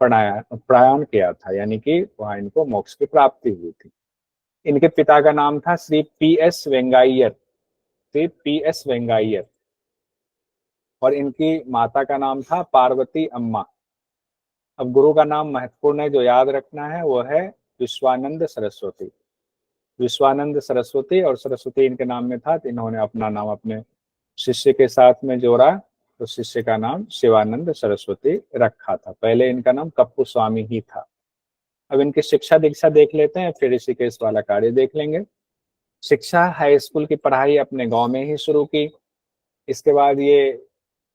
प्रयाण किया था, यानी कि वहां इनको मोक्ष की प्राप्ति हुई थी। इनके पिता का नाम था श्री पी.एस. वेंगाइयर, श्री पी.एस. वेंगाइयर। और इनकी माता का नाम था पार्वती अम्मा। अब गुरु का नाम महत्वपूर्ण है, जो याद रखना है वो है विश्वानंद सरस्वती। विश्वानंद सरस्वती, और सरस्वती इनके नाम में था, तो इन्होंने अपना नाम अपने शिष्य के साथ में जोड़ा, तो शिष्य का नाम शिवानंद सरस्वती रखा था। पहले इनका नाम कप्पू स्वामी ही था। अब इनकी शिक्षा दीक्षा देख लेते हैं, फिर ऋषिकेश वाला कार्य देख लेंगे। शिक्षा, हाई स्कूल की पढ़ाई अपने गांव में ही शुरू की। इसके बाद ये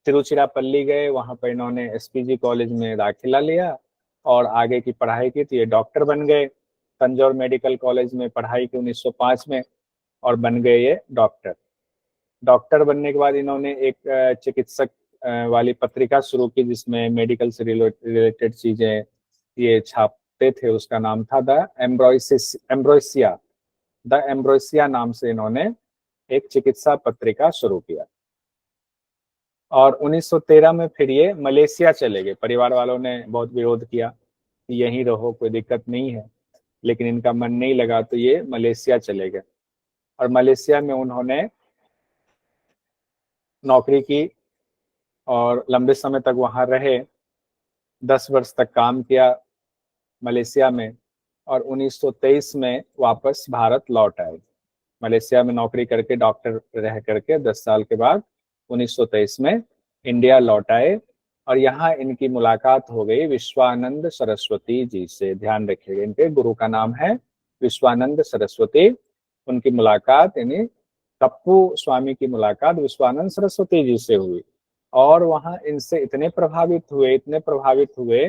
तिरुचिरापल्ली गए, वहां पर इन्होंने एसपीजी कॉलेज में दाखिला लिया और आगे की पढ़ाई की। तो ये डॉक्टर बन गए। तंजौर मेडिकल कॉलेज में पढ़ाई की 1905 में, और बन गए ये डॉक्टर। डॉक्टर बनने के बाद इन्होंने एक चिकित्सक वाली पत्रिका शुरू की, जिसमें मेडिकल से रिलेटेड चीजें ये छापते थे। उसका नाम था द एम्ब्रोसिया, द एम्ब्रोसिया नाम से इन्होंने एक चिकित्सा पत्रिका शुरू किया। और 1913 में फिर ये मलेशिया चले गए। परिवार वालों ने बहुत विरोध किया कि यहीं रहो, कोई दिक्कत नहीं है, लेकिन इनका मन नहीं लगा, तो ये मलेशिया चले गए। और मलेशिया में उन्होंने नौकरी की और लंबे समय तक वहां रहे। 10 वर्ष तक काम किया मलेशिया में, और 1923 में वापस भारत लौट आए। मलेशिया में नौकरी करके, डॉक्टर रह करके 10 साल के बाद 1923 में इंडिया लौट आए। और यहाँ इनकी मुलाकात हो गई विश्वानंद सरस्वती जी से। ध्यान रखिएगा, इनके गुरु का नाम है विश्वानंद सरस्वती। उनकी मुलाकात, यानी कप्पू स्वामी की मुलाकात विश्वानंद सरस्वती जी से हुई। और वहां इनसे इतने प्रभावित हुए, इतने प्रभावित हुए,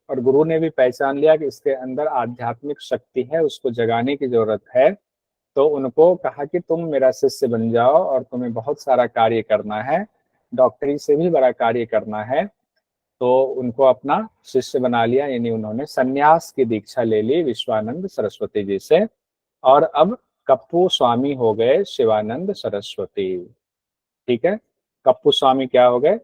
और गुरु ने भी पहचान लिया कि इसके अंदर आध्यात्मिक शक्ति है, उसको जगाने की जरूरत है। तो उनको कहा कि तुम मेरा शिष्य बन जाओ और तुम्हें बहुत सारा कार्य करना है, डॉक्टरी से भी बड़ा कार्य करना है। तो उनको अपना शिष्य बना लिया, यानी उन्होंने सन्यास की दीक्षा ले ली विश्वानंद सरस्वती जी से, और अब कप्पू स्वामी हो गए शिवानंद सरस्वती। ठीक है, कप्पू स्वामी क्या हो गए?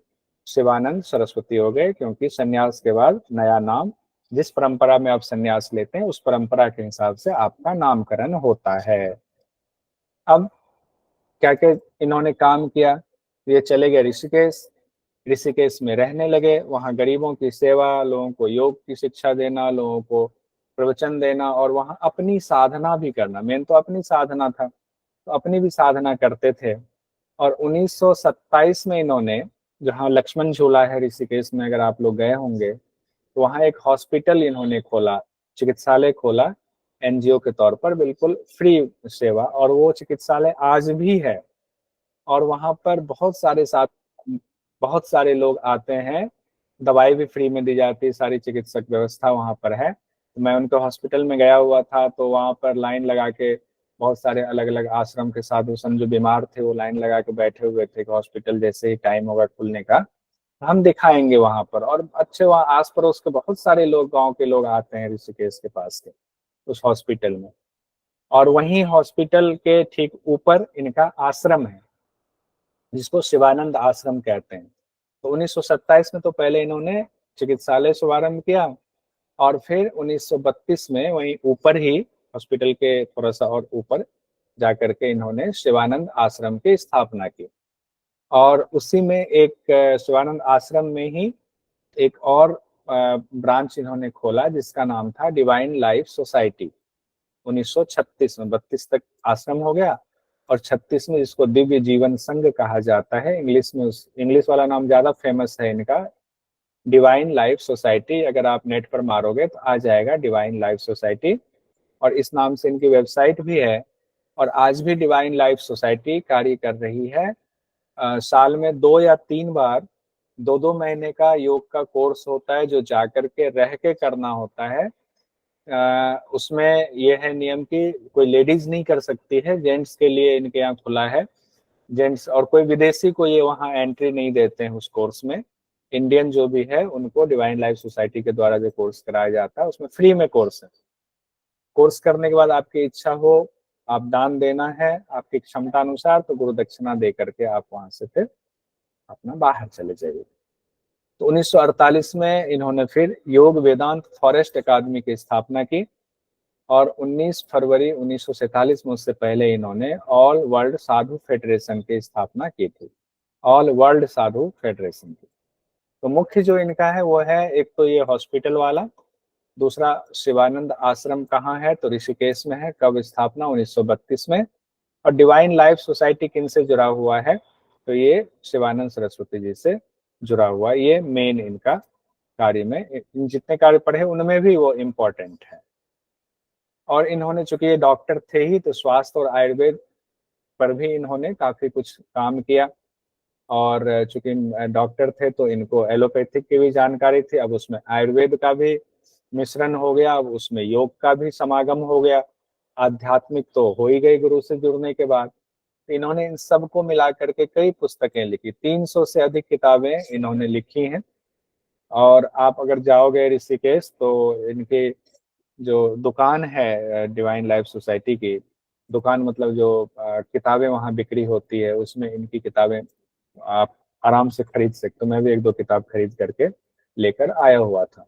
शिवानंद सरस्वती हो गए, क्योंकि सन्यास के बाद नया नाम, जिस परंपरा में आप सन्यास लेते हैं उस परंपरा के हिसाब से आपका नामकरण होता है। अब क्या क्या इन्होंने काम किया? ये चले गए ऋषिकेश, ऋषिकेश में रहने लगे, वहाँ गरीबों की सेवा, लोगों को योग की शिक्षा देना, लोगों को प्रवचन देना, और वहाँ अपनी साधना भी करना। मेन तो अपनी साधना था, तो अपनी भी साधना करते थे। और 1927 में इन्होंने, जहाँ लक्ष्मण झूला है ऋषिकेश में, अगर आप लोग गए होंगे, तो वहाँ एक हॉस्पिटल इन्होंने खोला, चिकित्सालय खोला, एनजीओ के तौर पर, बिल्कुल फ्री सेवा, और वो चिकित्सालय आज भी है। और वहाँ पर बहुत सारे लोग आते हैं, दवाई भी फ्री में दी जाती है, सारी चिकित्सक व्यवस्था वहाँ पर है। तो मैं उनके हॉस्पिटल में गया हुआ था, तो वहाँ पर लाइन लगा के बहुत सारे अलग अलग आश्रम के साधु संत जो बीमार थे वो लाइन लगा के बैठे हुए थे कि हॉस्पिटल जैसे ही टाइम होगा खुलने का हम दिखाएंगे वहां पर। और अच्छे वहाँ आस पड़ोस के बहुत सारे लोग, गांव के लोग आते हैं ऋषिकेश के पास के उस हॉस्पिटल में। और वहीं हॉस्पिटल के ठीक ऊपर इनका आश्रम है, जिसको शिवानंद आश्रम कहते हैं। तो 1927 में तो पहले इन्होंने चिकित्सालय शुभारंभ किया, और फिर 1932 में वहीं ऊपर ही हॉस्पिटल के थोड़ा सा और ऊपर जाकर के इन्होंने शिवानंद आश्रम की स्थापना की। और उसी में एक शिवानंद आश्रम में ही एक और ब्रांच इन्होंने खोला, जिसका नाम था डिवाइन लाइफ सोसाइटी। 1936 में, 32 तक आश्रम हो गया, और 36 में जिसको दिव्य जीवन संघ कहा जाता है, इंग्लिश में, इंग्लिश वाला नाम ज्यादा फेमस है इनका, डिवाइन लाइफ सोसाइटी। अगर आप नेट पर मारोगे तो आ जाएगा डिवाइन लाइफ सोसाइटी, और इस नाम से इनकी वेबसाइट भी है। और आज भी डिवाइन लाइफ सोसाइटी कार्य कर रही है। साल में 2 या 3 बार 2-2 महीने का योग का कोर्स होता है, जो जाकर के रह के करना होता है। उसमें यह है नियम कि कोई लेडीज नहीं कर सकती है, जेंट्स के लिए इनके यहाँ खुला है। जेंट्स और कोई विदेशी को ये वहाँ एंट्री नहीं देते हैं उस कोर्स में। इंडियन जो भी है उनको डिवाइन लाइफ सोसाइटी के द्वारा जो कोर्स कराया जाता है उसमें फ्री में कोर्स है। कोर्स करने के बाद आपकी इच्छा हो, आप दान देना है आपकी क्षमता अनुसार, तो गुरु दक्षिणा दे करके आप वहां से फिर अपना बाहर चले जाइए। तो 1948 में इन्होंने फिर योग वेदांत फॉरेस्ट अकादमी की स्थापना की, और 19 फरवरी 1947 में, उससे पहले इन्होंने ऑल वर्ल्ड साधु फेडरेशन की स्थापना की थी, ऑल वर्ल्ड साधु फेडरेशन की। तो मुख्य जो इनका है वो है, एक तो ये हॉस्पिटल वाला, दूसरा शिवानंद आश्रम कहाँ है, तो ऋषिकेश में है। कब स्थापना? 1932 में। और डिवाइन लाइफ सोसाइटी किन से जुड़ा हुआ है, तो ये शिवानंद सरस्वती जी से जुड़ा हुआ है। ये मेन इनका कार्य में, जितने कार्य पढ़े उनमें भी वो इम्पोर्टेंट है। और इन्होंने, चूंकि ये डॉक्टर थे ही, तो स्वास्थ्य और आयुर्वेद पर भी इन्होंने काफी कुछ काम किया। और चूंकि डॉक्टर थे तो इनको एलोपैथिक की भी जानकारी थी, अब उसमें आयुर्वेद का भी मिश्रण हो गया, अब उसमें योग का भी समागम हो गया। आध्यात्मिक तो हो ही गई गुरु से जुड़ने के बाद। तो इन्होंने इन सबको मिला करके कई पुस्तकें लिखी, 300 से अधिक किताबें इन्होंने लिखी हैं। और आप अगर जाओगे ऋषिकेश तो इनकी जो दुकान है डिवाइन लाइफ सोसाइटी की दुकान, मतलब जो किताबें वहाँ बिक्री होती है, उसमें इनकी किताबें आप आराम से खरीद सकते हो। मैं भी 1-2 किताब खरीद करके लेकर आया हुआ था।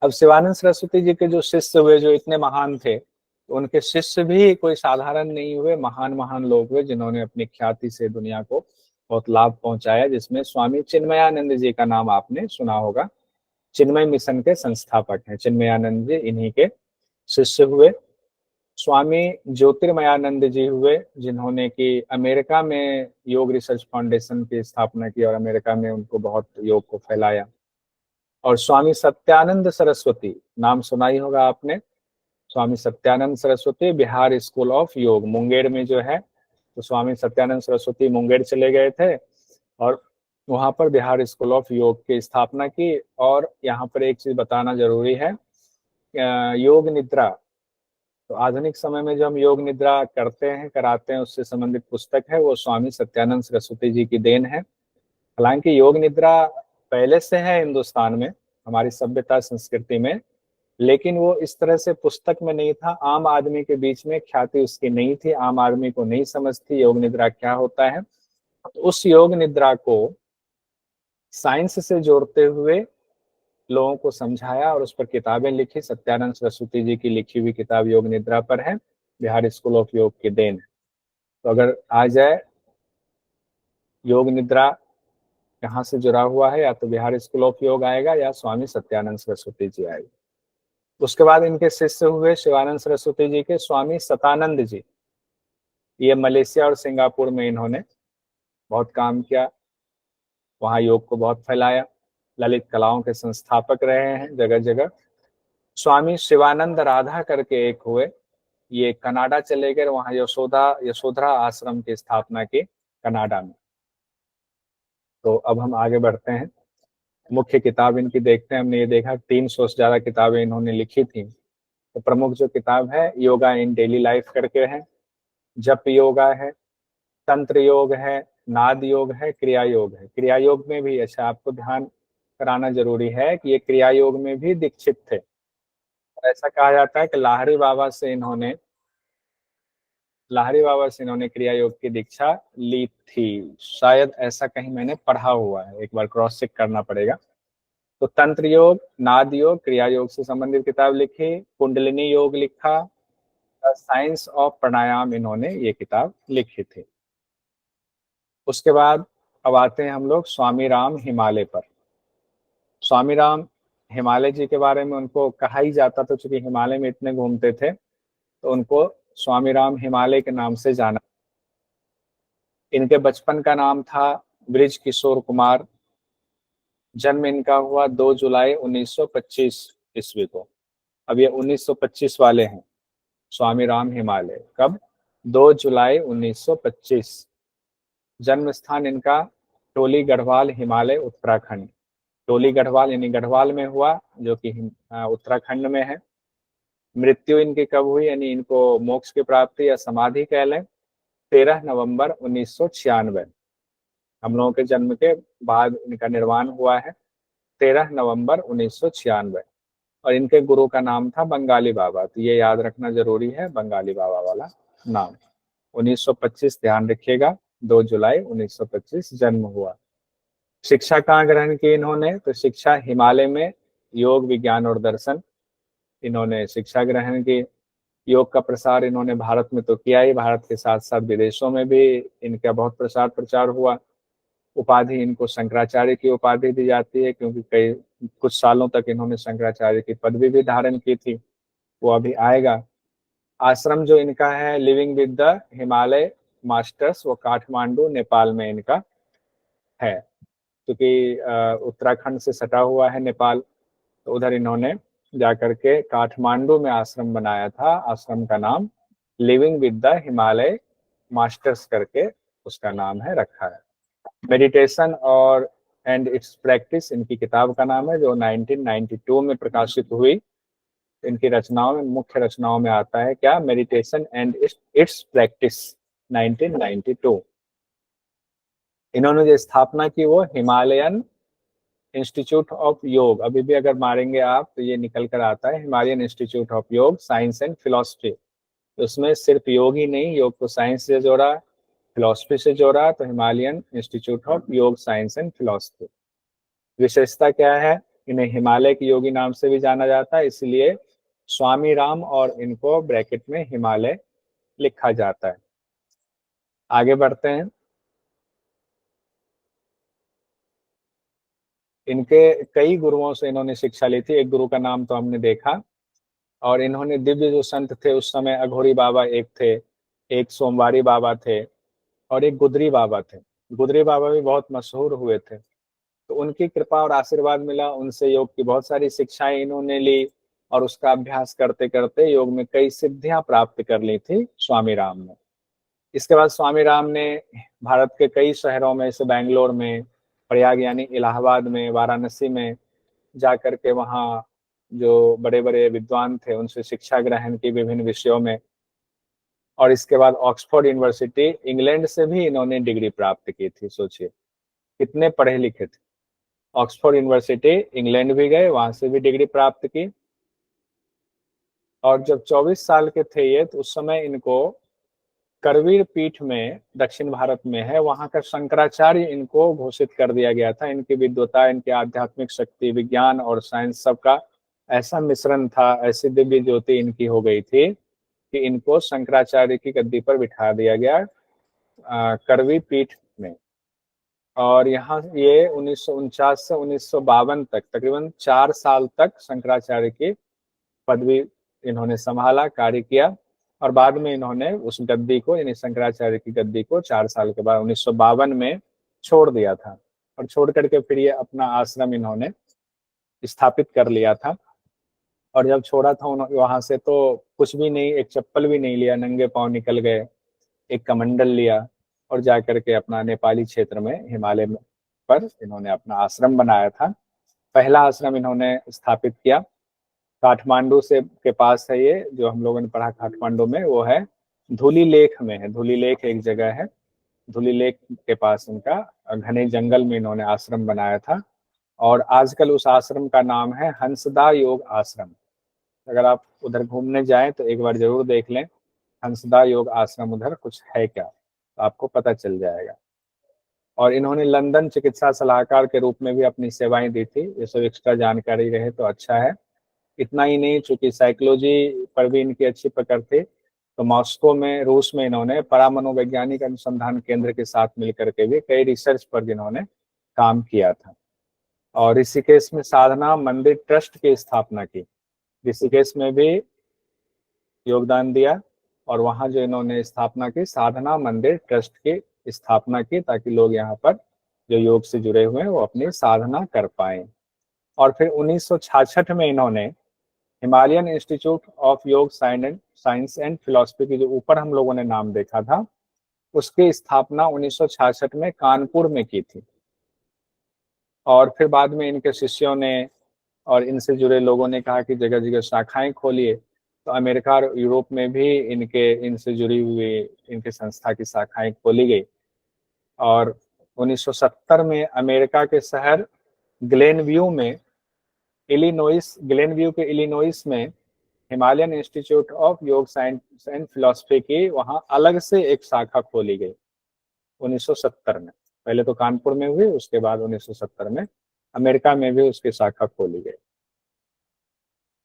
अब शिवानंद सरस्वती जी के जो शिष्य हुए, जो इतने महान थे, तो उनके शिष्य भी कोई साधारण नहीं हुए, महान महान लोग हुए, जिन्होंने अपनी ख्याति से दुनिया को बहुत लाभ पहुंचाया। जिसमें स्वामी चिन्मयानंद जी का नाम आपने सुना होगा, चिन्मय मिशन के संस्थापक हैं चिन्मयानंद जी, इन्हीं के शिष्य हुए। स्वामी ज्योतिर्मयानंद जी हुए, जिन्होंने कि अमेरिका में योग रिसर्च फाउंडेशन की स्थापना की और अमेरिका में उनको बहुत योग को फैलाया। और स्वामी सत्यानंद सरस्वती, नाम सुना ही होगा आपने, स्वामी सत्यानंद सरस्वती, बिहार स्कूल ऑफ योग मुंगेर में जो है। तो स्वामी सत्यानंद सरस्वती मुंगेर चले गए थे और वहां पर बिहार स्कूल ऑफ योग की स्थापना की। और यहाँ पर एक चीज बताना जरूरी है, योग निद्रा तो आधुनिक समय में जो हम योग निद्रा करते हैं, कराते हैं, उससे संबंधित पुस्तक है वो स्वामी सत्यानंद सरस्वती जी की देन है। हालांकि योग निद्रा पहले से है हिंदुस्तान में, हमारी सभ्यता संस्कृति में, लेकिन वो इस तरह से पुस्तक में नहीं था, आम आदमी के बीच में ख्याति उसकी नहीं थी, आम आदमी को नहीं समझ थी योग निद्रा क्या होता है। तो उस योग निद्रा को साइंस से जोड़ते हुए लोगों को समझाया और उस पर किताबें लिखी। सत्यानंद सरस्वती जी की लिखी हुई किताब योग निद्रा पर है, बिहार स्कूल ऑफ योग की देन है। तो अगर आ जाए योग निद्रा कहाँ से जुड़ा हुआ है, या तो बिहार स्कूल ऑफ योग आएगा या स्वामी सत्यानंद सरस्वती जी आएगा। उसके बाद इनके शिष्य हुए शिवानंद सरस्वती जी के स्वामी सतानंद जी। ये मलेशिया और सिंगापुर में इन्होंने बहुत काम किया, वहाँ योग को बहुत फैलाया, ललित कलाओं के संस्थापक रहे हैं जगह जगह। स्वामी शिवानंद राधा करके एक हुए, ये कनाडा चले गए, वहाँ यशोधरा आश्रम की स्थापना की कनाडा में। तो अब हम आगे बढ़ते हैं, मुख्य किताब इनकी देखते हैं। हमने ये देखा 300 से ज्यादा किताबें इन्होंने लिखी थी। तो प्रमुख जो किताब है योगा इन डेली लाइफ करके है, जप योगा है, तंत्र योग है, नाद योग है, क्रिया योग है। क्रिया योग में भी, अच्छा आपको ध्यान कराना जरूरी है कि ये क्रिया योग में भी दीक्षित थे। ऐसा कहा जाता है कि लाहरी बाबा से इन्होंने क्रिया योग की दीक्षा ली थी, शायद ऐसा कहीं मैंने पढ़ा हुआ है, एक बार क्रॉस चेक करना पड़ेगा। तो तंत्र योग, नाद योग, क्रिया योग से संबंधित किताब लिखी, कुंडलिनी योग लिखा, साइंस ऑफ प्राणायाम इन्होंने ये किताब लिखी थी। उसके बाद अब आते हैं हम लोग स्वामी राम हिमालय पर। स्वामी राम हिमालय जी के बारे में उनको कहा ही जाता था, चूंकि हिमालय में इतने घूमते थे तो उनको स्वामी राम हिमालय के नाम से जाना। इनके बचपन का नाम था ब्रिज किशोर कुमार। जन्म इनका हुआ 2 जुलाई 1925 ईस्वी को। अब ये 1925 वाले हैं, स्वामी राम हिमालय कब, 2 जुलाई 1925। जन्म स्थान इनका टोली गढ़वाल, हिमालय, उत्तराखंड। टोली गढ़वाल यानी गढ़वाल में हुआ, जो कि उत्तराखंड में है। मृत्यु इनकी कब हुई, यानी इनको मोक्ष की प्राप्ति या समाधि कह लें, 13 नवंबर 1996। हम लोगों के जन्म के बाद इनका निर्वाण हुआ है, 13 नवंबर 1996। और इनके गुरु का नाम था बंगाली बाबा, तो ये याद रखना जरूरी है, बंगाली बाबा वाला नाम। 1925 ध्यान रखिएगा, 2 जुलाई 1925 जन्म हुआ। शिक्षा कहाँ ग्रहण की इन्होंने, तो शिक्षा हिमालय में, योग, विज्ञान और दर्शन इन्होंने शिक्षा ग्रहण की। योग का प्रसार इन्होंने भारत में तो किया ही, भारत के साथ साथ विदेशों में भी इनका बहुत प्रसार प्रचार हुआ। उपाधि इनको शंकराचार्य की उपाधि दी जाती है, क्योंकि कुछ सालों तक इन्होंने शंकराचार्य की पदवी भी धारण की थी, वो अभी आएगा। आश्रम जो इनका है living with the Himalaya masters, वो काठमांडू नेपाल में इनका है, क्योंकि उत्तराखंड से सटा हुआ है नेपाल, तो उधर इन्होंने जाकर के काठमांडू में आश्रम बनाया था। आश्रम का नाम living with the Himalaya masters करके उसका नाम है, रखा है। मेडिटेशन और एंड इट्स प्रैक्टिस इनकी किताब का नाम है, जो 1992 में प्रकाशित हुई। इनकी रचनाओं में, मुख्य रचनाओं में आता है क्या, मेडिटेशन एंड इट्स प्रैक्टिस, 1992। इन्होंने जो स्थापना की वो हिमालयन इंस्टीट्यूट ऑफ योग, अभी भी अगर मारेंगे आप तो ये निकल कर आता है, हिमालयन इंस्टीट्यूट ऑफ योग साइंस एंड फिलोसफी। उसमें सिर्फ योग ही नहीं, योग को साइंस से जोड़ा, फिलोसफी से जोड़ा, तो हिमालयन इंस्टीट्यूट ऑफ योग साइंस एंड फिलोसफी। विशेषता क्या है, इन्हें हिमालय के योगी नाम से भी जाना जाता है, इसलिए स्वामी राम और इनको ब्रैकेट में हिमालय लिखा जाता है। आगे बढ़ते हैं। इनके कई गुरुओं से इन्होंने शिक्षा ली थी, एक गुरु का नाम तो हमने देखा। और इन्होंने दिव्य जो संत थे उस समय, अघोरी बाबा एक थे, एक सोमवारी बाबा थे, और एक गुदरी बाबा थे। गुदरी बाबा भी बहुत मशहूर हुए थे, तो उनकी कृपा और आशीर्वाद मिला, उनसे योग की बहुत सारी शिक्षाएं इन्होंने ली, और उसका अभ्यास करते करते योग में कई सिद्धियां प्राप्त कर ली थी स्वामी राम ने। इसके बाद स्वामी राम ने भारत के कई शहरों में, जैसे बेंगलोर में, प्रयाग यानी इलाहाबाद में, वाराणसी में जा करके वहाँ जो बड़े बड़े विद्वान थे उनसे शिक्षा ग्रहण की विभिन्न विषयों में। और इसके बाद ऑक्सफोर्ड यूनिवर्सिटी इंग्लैंड से भी इन्होंने डिग्री प्राप्त की थी। सोचिए कितने पढ़े लिखे थे। ऑक्सफोर्ड यूनिवर्सिटी इंग्लैंड भी गए, वहां से भी डिग्री प्राप्त की। और जब 24 साल के थे ये, तो उस समय इनको करवीर पीठ में, दक्षिण भारत में है, वहां का शंकराचार्य इनको घोषित कर दिया गया था। इनकी विद्वता, इनकी आध्यात्मिक शक्ति, विज्ञान और साइंस सबका ऐसा मिश्रण था, ऐसी दिव्य ज्योति इनकी हो गई थी कि इनको शंकराचार्य की गद्दी पर बिठा दिया गया करवी पीठ में। और यहाँ ये 1949 से 1952 तक तकरीबन 4 साल तक शंकराचार्य की पदवी इन्होंने संभाला, कार्य किया। और बाद में इन्होंने उस गद्दी को, यानी शंकराचार्य की गद्दी को 4 साल के बाद 1952 में छोड़ दिया था। और छोड़ करके फिर ये अपना आश्रम इन्होंने स्थापित कर लिया था। और जब छोड़ा था वहां से, तो कुछ भी नहीं, एक चप्पल भी नहीं लिया, नंगे पांव निकल गए। एक कमंडल लिया और जाकर के अपना नेपाली क्षेत्र में, हिमालय में पर इन्होंने अपना आश्रम बनाया था। पहला आश्रम इन्होंने स्थापित किया काठमांडू से के पास है, ये जो हम लोगों ने पढ़ा काठमांडू में, वो है धुली लेख में है। धुली लेख एक जगह है, धुली लेख के पास इनका घने जंगल में इन्होंने आश्रम बनाया था। और आजकल उस आश्रम का नाम है हंसदा योग आश्रम। अगर आप उधर घूमने जाएं तो एक बार जरूर देख लें हंसदा योग आश्रम उधर कुछ है क्या, तो आपको पता चल जाएगा। और इन्होंने लंदन चिकित्सा सलाहकार के रूप में भी अपनी सेवाएं दी थी। ये सब एक्स्ट्रा जानकारी रहे तो अच्छा है। इतना ही नहीं, चूंकि साइकोलॉजी पर भी इनकी अच्छी पकड़ थी, तो मॉस्को में, रूस में इन्होंने परामनोवैज्ञानिक अनुसंधान केंद्र के साथ मिलकर के भी कई रिसर्च पर जिन्होंने काम किया था। और ऋषिकेश में साधना मंदिर ट्रस्ट की स्थापना की, ऋषिकेश में भी योगदान दिया। और वहां जो इन्होंने स्थापना की, साधना मंदिर ट्रस्ट की स्थापना की, ताकि लोग यहाँ पर जो योग से जुड़े हुए हैं वो अपनी साधना कर पाए। और फिर 1966 में इन्होंने हिमालयन इंस्टीट्यूट ऑफ योग साइंस एंड फिलोसफी की, जो ऊपर हम लोगों ने नाम देखा था, उसकी स्थापना 1966 में कानपुर में की थी। और फिर बाद में इनके शिष्यों ने और इनसे जुड़े लोगों ने कहा कि जगह जगह शाखाएं खोलिए। तो अमेरिका और यूरोप में भी इनसे जुड़ी हुई इनके संस्था की शाखाएं खोली गई। और 1970 में अमेरिका के शहर ग्लेनव्यू के इलिनोइस में हिमालयन इंस्टीट्यूट ऑफ योग साइंस एंड फिलोसफी की वहां अलग से एक शाखा खोली गई 1970 में। पहले तो कानपुर में हुई, उसके बाद 1970 में अमेरिका में भी उसकी शाखा खोली गई।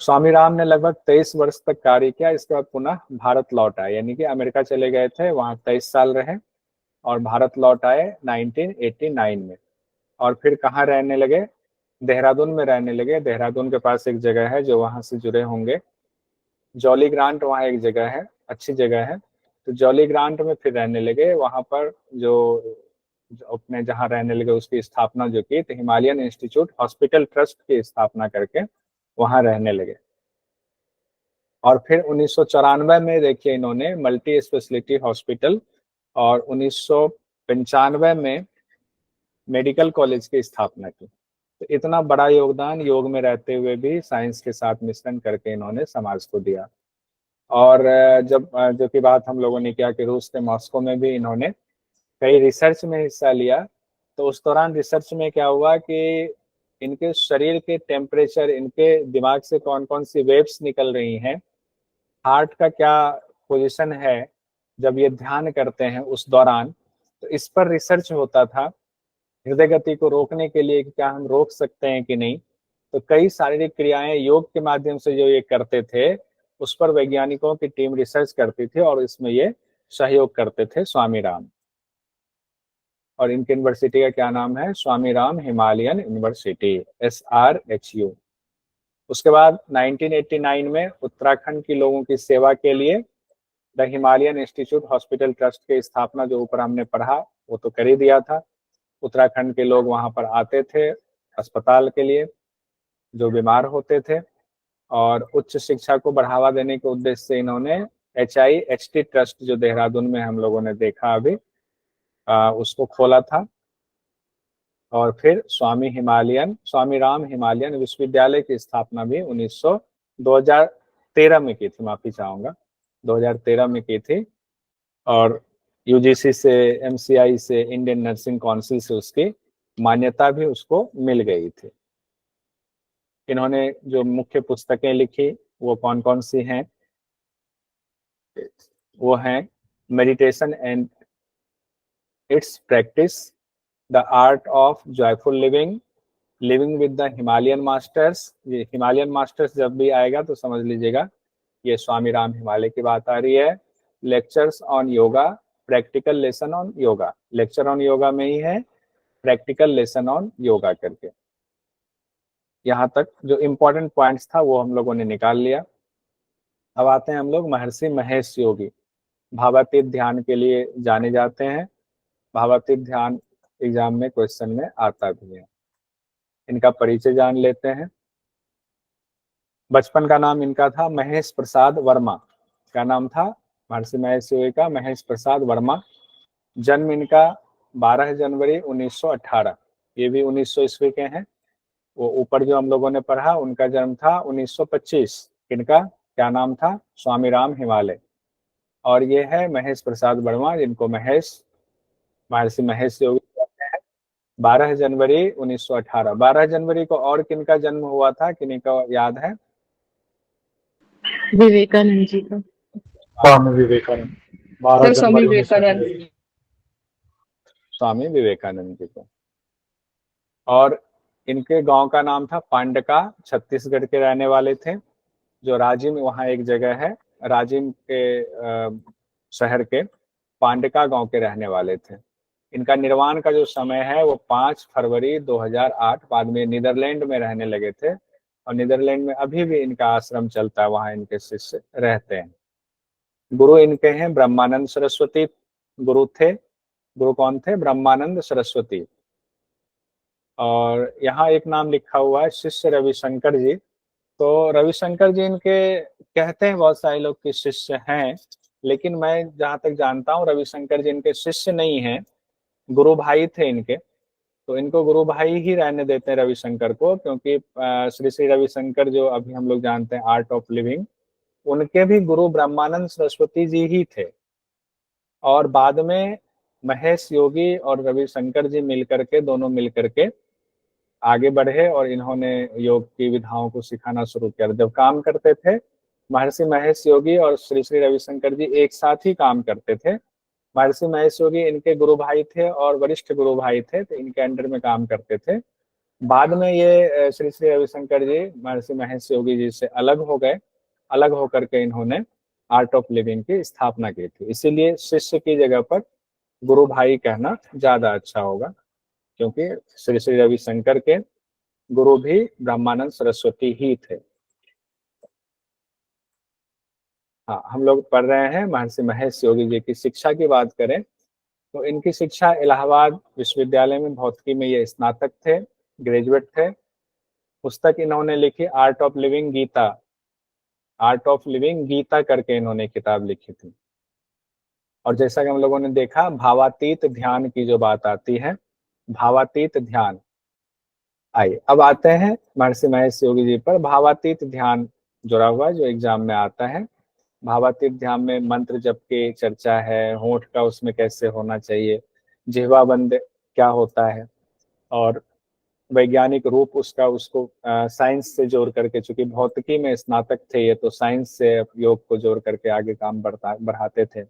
स्वामी राम ने लगभग 23 वर्ष तक कार्य किया। इसके बाद पुनः भारत लौट आए, यानी कि अमेरिका चले गए थे, वहां 23 साल रहे और भारत लौट आए 1989 में। और फिर कहाँ रहने लगे? देहरादून में रहने लगे। देहरादून के पास एक जगह है, जो वहां से जुड़े होंगे, जॉली ग्रांट, वहाँ एक जगह है, अच्छी जगह है। तो जॉली ग्रांट में फिर रहने लगे। वहां पर जो अपने जहाँ रहने लगे उसकी स्थापना जो की, तो हिमालयन इंस्टीट्यूट हॉस्पिटल ट्रस्ट की स्थापना करके वहां रहने लगे। और फिर 1994 में देखिए इन्होंने मल्टी स्पेशलिटी हॉस्पिटल, और 1995 में मेडिकल कॉलेज की स्थापना की। तो इतना बड़ा योगदान योग में रहते हुए भी साइंस के साथ मिश्रण करके इन्होंने समाज को दिया। और जब जो की बात हम लोगों ने किया कि रूस के मॉस्को में भी इन्होंने कई रिसर्च में हिस्सा लिया। तो उस दौरान रिसर्च में क्या हुआ कि इनके शरीर के टेम्परेचर, इनके दिमाग से कौन कौन सी वेव्स निकल रही हैं, हार्ट का क्या पोजीशन है जब ये ध्यान करते हैं उस दौरान, तो इस पर रिसर्च होता था हृदय गति को रोकने के लिए कि क्या हम रोक सकते हैं कि नहीं। तो कई शारीरिक क्रियाएं योग के माध्यम से जो ये करते थे, उस पर वैज्ञानिकों की टीम रिसर्च करती थी और इसमें ये सहयोग करते थे स्वामी राम। और इनकी यूनिवर्सिटी का क्या नाम है? स्वामी राम हिमालयन यूनिवर्सिटी, SRHU। उसके बाद 1989 में उत्तराखंड के लोगों की सेवा के लिए the Himalayan institute hospital trust की स्थापना, जो ऊपर हमने पढ़ा वो तो कर ही दिया था। उत्तराखंड के लोग वहां पर आते थे अस्पताल के लिए, जो बीमार होते थे। और उच्च शिक्षा को बढ़ावा देने के उद्देश्य से इन्होंने HIHT ट्रस्ट, जो देहरादून में हम लोगों ने देखा अभी, उसको खोला था। और फिर स्वामी राम हिमालयन विश्वविद्यालय की स्थापना भी 2013 में की थी, माफी चाहूंगा, 2013 में की थी। और यूजीसी से, एमसीआई से, इंडियन नर्सिंग काउंसिल से उसकी मान्यता भी उसको मिल गई थी। इन्होंने जो मुख्य पुस्तकें लिखी वो कौन कौन सी हैं? वो हैं meditation and it's practice, the art of joyful living, living with the Himalayan masters. ये हिमालयन मास्टर्स जब भी आएगा तो समझ लीजिएगा ये स्वामी राम हिमालय की बात आ रही है। Lectures on yoga, practical lesson on yoga, lecture on yoga में ही है प्रैक्टिकल लेसन ऑन योगा करके। यहाँ तक जो इम्पोर्टेंट पॉइंट्स था वो हम लोगों ने निकाल लिया। अब आते हैं हम लोग महर्षि महेश योगी। भावातीत ध्यान के लिए जाने जाते हैं। भावातीत ध्यान एग्जाम में क्वेश्चन में आता भी है। इनका परिचय जान लेते हैं। बचपन का नाम इनका था महेश प्रसाद वर्मा। क्या नाम था? महर्षि महेश योगी का महेश प्रसाद वर्मा। जन्म इनका 12 जनवरी 1918, ये भी 1900 ईस्वी के हैं। वो ऊपर जो हम लोगों ने पढ़ा उनका जन्म था 1925। इनका क्या नाम था? स्वामी राम हिमालय। और ये है महेश प्रसाद वर्मा, जिनको महर्षि महेश योगी कहते हैं। 12 जनवरी 1918। 12 जनवरी को और किनका जन्म हुआ था, किन्हीं का याद है? विवेकानंद जी का। स्वामी विवेकानंद, 12 सर स्वामी जनवरी विवेकानंद। 1918। स्वामी विवेकानंद जी को। और इनके गांव का नाम था पांडका, छत्तीसगढ़ के रहने वाले थे। जो राजिम, वहाँ एक जगह है राजिम के शहर के पांडका गांव के रहने वाले थे। इनका निर्वाण का जो समय है वो 5 फरवरी 2008। बाद में नीदरलैंड में रहने लगे थे और नीदरलैंड में अभी भी इनका आश्रम चलता है, वहाँ इनके शिष्य रहते हैं। गुरु इनके हैं ब्रह्मानंद सरस्वती, गुरु थे। गुरु कौन थे? ब्रह्मानंद सरस्वती। और यहाँ एक नाम लिखा हुआ है शिष्य रविशंकर जी। तो रविशंकर जी इनके, कहते हैं बहुत सारे लोग कि शिष्य हैं, लेकिन मैं जहाँ तक जानता हूँ रविशंकर जी इनके शिष्य नहीं हैं, गुरु भाई थे इनके। तो इनको गुरु भाई ही रहने देते हैं रविशंकर को, क्योंकि श्री श्री रविशंकर जो अभी हम लोग जानते हैं आर्ट ऑफ लिविंग, उनके भी गुरु ब्रह्मानंद सरस्वती जी ही थे। और बाद में महेश योगी और रविशंकर जी मिलकर के, दोनों मिलकर के आगे बढ़े और इन्होंने योग की विधाओं को सिखाना शुरू किया। जब काम करते थे महर्षि महेश योगी और श्री श्री रविशंकर जी एक साथ ही काम करते थे। महर्षि महेश योगी इनके गुरु भाई थे और वरिष्ठ गुरु भाई थे, तो इनके अंडर में काम करते थे। बाद में ये श्री श्री रविशंकर जी महर्षि महेश योगी जी से अलग हो गए। अलग होकर के इन्होंने आर्ट ऑफ लिविंग की स्थापना की थी। इसीलिए शिष्य की जगह पर गुरु भाई कहना ज्यादा अच्छा होगा, क्योंकि श्री श्री रविशंकर के गुरु भी ब्रह्मानंद सरस्वती ही थे। हाँ, हम लोग पढ़ रहे हैं महर्षि महेश योगी जी की शिक्षा की बात करें तो इनकी शिक्षा इलाहाबाद विश्वविद्यालय में भौतिकी में ये स्नातक थे, ग्रेजुएट थे। पुस्तक इन्होंने लिखी art of living Gita. Art of living Gita करके इन्होंने किताब लिखी थी। और जैसा कि हम लोगों ने देखा, भावातीत ध्यान की जो बात आती है, भावातीत ध्यान। आइए अब आते हैं महर्षि महेश योगी जी पर। भावातीत ध्यान जुड़ा हुआ जो एग्जाम में आता है। भावातीत ध्यान में मंत्र जप की चर्चा है, होंठ का उसमें कैसे होना चाहिए, जिह्वा बंद क्या होता है, और वैज्ञानिक रूप उसका, उसको साइंस से जोड़ करके, चूंकि भौतिकी में स्नातक थे ये, तो साइंस से योग को जोड़ करके आगे काम बढ़ाते थे।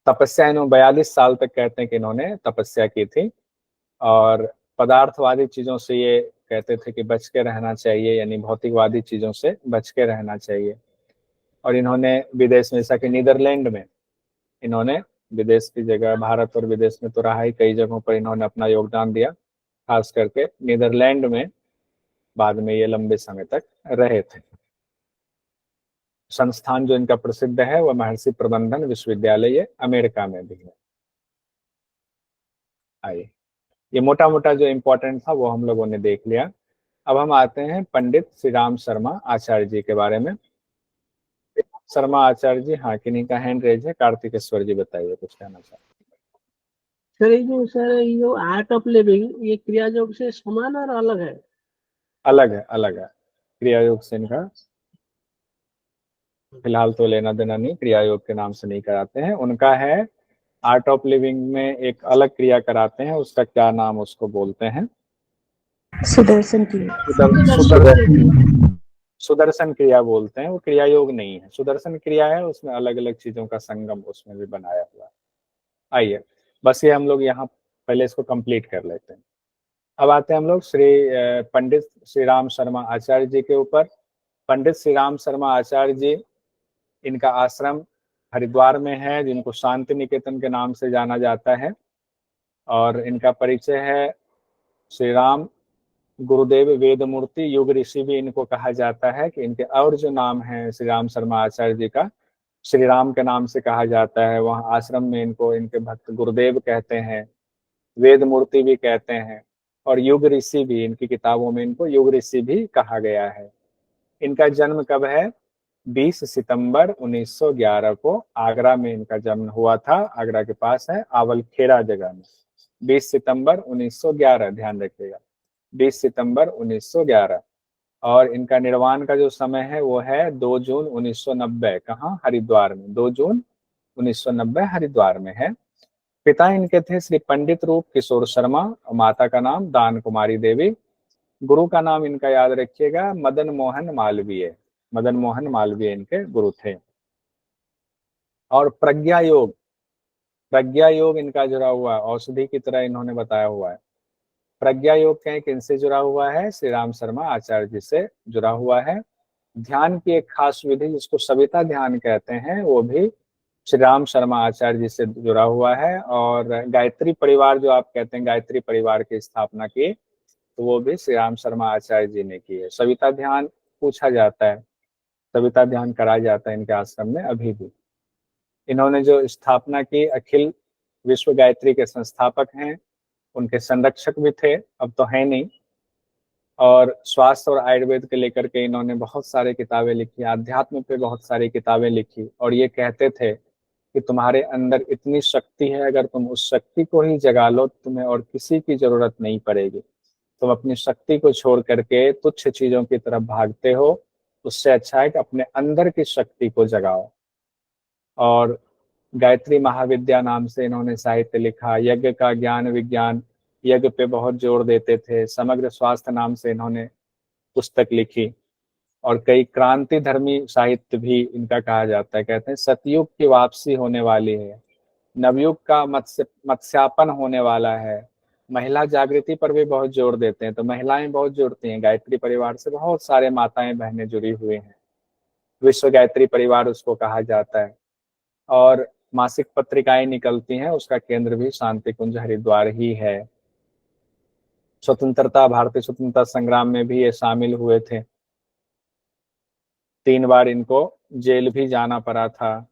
तपस्या इन्होंने 42 साल तक कहते हैं कि इन्होंने तपस्या की थी। और पदार्थवादी चीजों से ये कहते थे कि बच के रहना चाहिए, यानी भौतिकवादी चीजों से बच के रहना चाहिए। और इन्होंने विदेश में, जैसा कि नीदरलैंड में इन्होंने, विदेश की जगह, भारत और विदेश में तो रहा ही, कई जगहों पर इन्होंने अपना योगदान दिया, खास करके नीदरलैंड में बाद में ये लंबे समय तक रहे थे। संस्थान जो इनका प्रसिद्ध है वह महर्षि प्रबंधन विश्वविद्यालय, ये अमेरिका में भी है। आइए, ये मोटा मोटा जो इम्पोर्टेंट था वो हम लोगों ने देख लिया। अब हम आते हैं पंडित श्री राम शर्मा आचार्य जी के बारे में। शर्मा आचार्य जी, हाँ, किन्हीं का हैंड रेज है? कार्तिकेश्वर जी बताइए, कुछ कहना चाहते हैं। सर ये जो आर्ट ऑफ लिविंग ये क्रिया योग से समान और अलग है? अलग है, अलग है। क्रिया योग से इनका फिलहाल तो लेना देना नहीं, क्रिया योग के नाम से नहीं कराते हैं। उनका है आर्ट ऑफ लिविंग में एक अलग क्रिया कराते हैं, उसका क्या नाम उसको बोलते हैं? सुदर्शन क्रिया। सुदर्शन क्रिया बोलते हैं। वो क्रिया योग नहीं है, सुदर्शन क्रिया है, उसमें अलग अलग चीजों का संगम उसमें भी बनाया हुआ है। आइए, बस ये हम लोग यहाँ पहले इसको कंप्लीट कर लेते हैं। अब आते हैं हम लोग पंडित श्री राम शर्मा आचार्य जी के ऊपर। पंडित श्री राम शर्मा आचार्य जी, इनका आश्रम हरिद्वार में है, जिनको शांति निकेतन के नाम से जाना जाता है। और इनका परिचय है श्री राम गुरुदेव वेद मूर्ति युग ऋषि भी इनको कहा जाता है। कि इनके और जो नाम है श्री राम शर्मा आचार्य जी का, श्री राम के नाम से कहा जाता है। वहाँ आश्रम में इनको इनके भक्त गुरुदेव कहते हैं, वेद मूर्ति भी कहते हैं, और युग ऋषि भी, इनकी किताबों में इनको युग ऋषि भी कहा गया है। इनका जन्म कब है? 20 सितंबर 1911 को आगरा में इनका जन्म हुआ था। आगरा के पास है आवलखेड़ा जगह में। 20 सितंबर 1911, ध्यान रखिएगा, 20 सितंबर 1911। और इनका निर्वाण का जो समय है वो है 2 जून 1990। कहाँ? हरिद्वार में। 2 जून 1990 हरिद्वार में है। पिता इनके थे श्री पंडित रूप किशोर शर्मा, और माता का नाम दान कुमारी देवी। गुरु का नाम इनका याद रखिएगा, मदन मोहन मालवीय। मदन मोहन मालवीय इनके गुरु थे। और प्रज्ञा योग, प्रज्ञा योग इनका जुड़ा हुआ है, औषधि की तरह इन्होंने बताया हुआ है। प्रज्ञा योग कहीं किनसे जुड़ा हुआ है? श्री राम शर्मा आचार्य जी से जुड़ा हुआ है। ध्यान की एक खास विधि जिसको सविता ध्यान कहते हैं, वो भी श्री राम शर्मा आचार्य जी से जुड़ा हुआ है। और गायत्री परिवार जो आप कहते हैं, गायत्री परिवार की स्थापना की, तो वो भी श्री राम शर्मा आचार्य जी ने की है। सविता ध्यान पूछा जाता है, सविता ध्यान कराया जाता है इनके आश्रम में अभी भी। इन्होंने जो स्थापना की, अखिल विश्व गायत्री के संस्थापक हैं, उनके संरक्षक भी थे, अब तो है नहीं। और स्वास्थ्य और आयुर्वेद के लेकर के इन्होंने बहुत सारे किताबें लिखी, आध्यात्म पे बहुत सारी किताबें लिखी। और ये कहते थे कि तुम्हारे अंदर इतनी शक्ति है, अगर तुम उस शक्ति को ही जगा लो, तुम्हें और किसी की जरूरत नहीं पड़ेगी। तुम अपनी शक्ति को छोड़ करके तुच्छ चीजों की तरफ भागते हो, उससे अच्छा है कि अपने अंदर की शक्ति को जगाओ। और गायत्री महाविद्या नाम से इन्होंने साहित्य लिखा, यज्ञ का ज्ञान विज्ञान, यज्ञ पे बहुत जोर देते थे। समग्र स्वास्थ्य नाम से इन्होंने पुस्तक लिखी। और कई क्रांति धर्मी साहित्य भी इनका कहा जाता है। कहते हैं सतयुग की वापसी होने वाली है, नवयुग का मत्स्यापन होने वाला है। महिला जागृति पर भी बहुत जोर देते हैं, तो महिलाएं बहुत जुड़ती हैं गायत्री परिवार से, बहुत सारे माताएं बहनें जुड़ी हुई हैं। विश्व गायत्री परिवार उसको कहा जाता है। और मासिक पत्रिकाएं निकलती हैं, उसका केंद्र भी शांति कुंज हरिद्वार ही है। स्वतंत्रता, भारतीय स्वतंत्रता संग्राम में भी ये शामिल हुए थे। 3 बार इनको जेल भी जाना पड़ा था।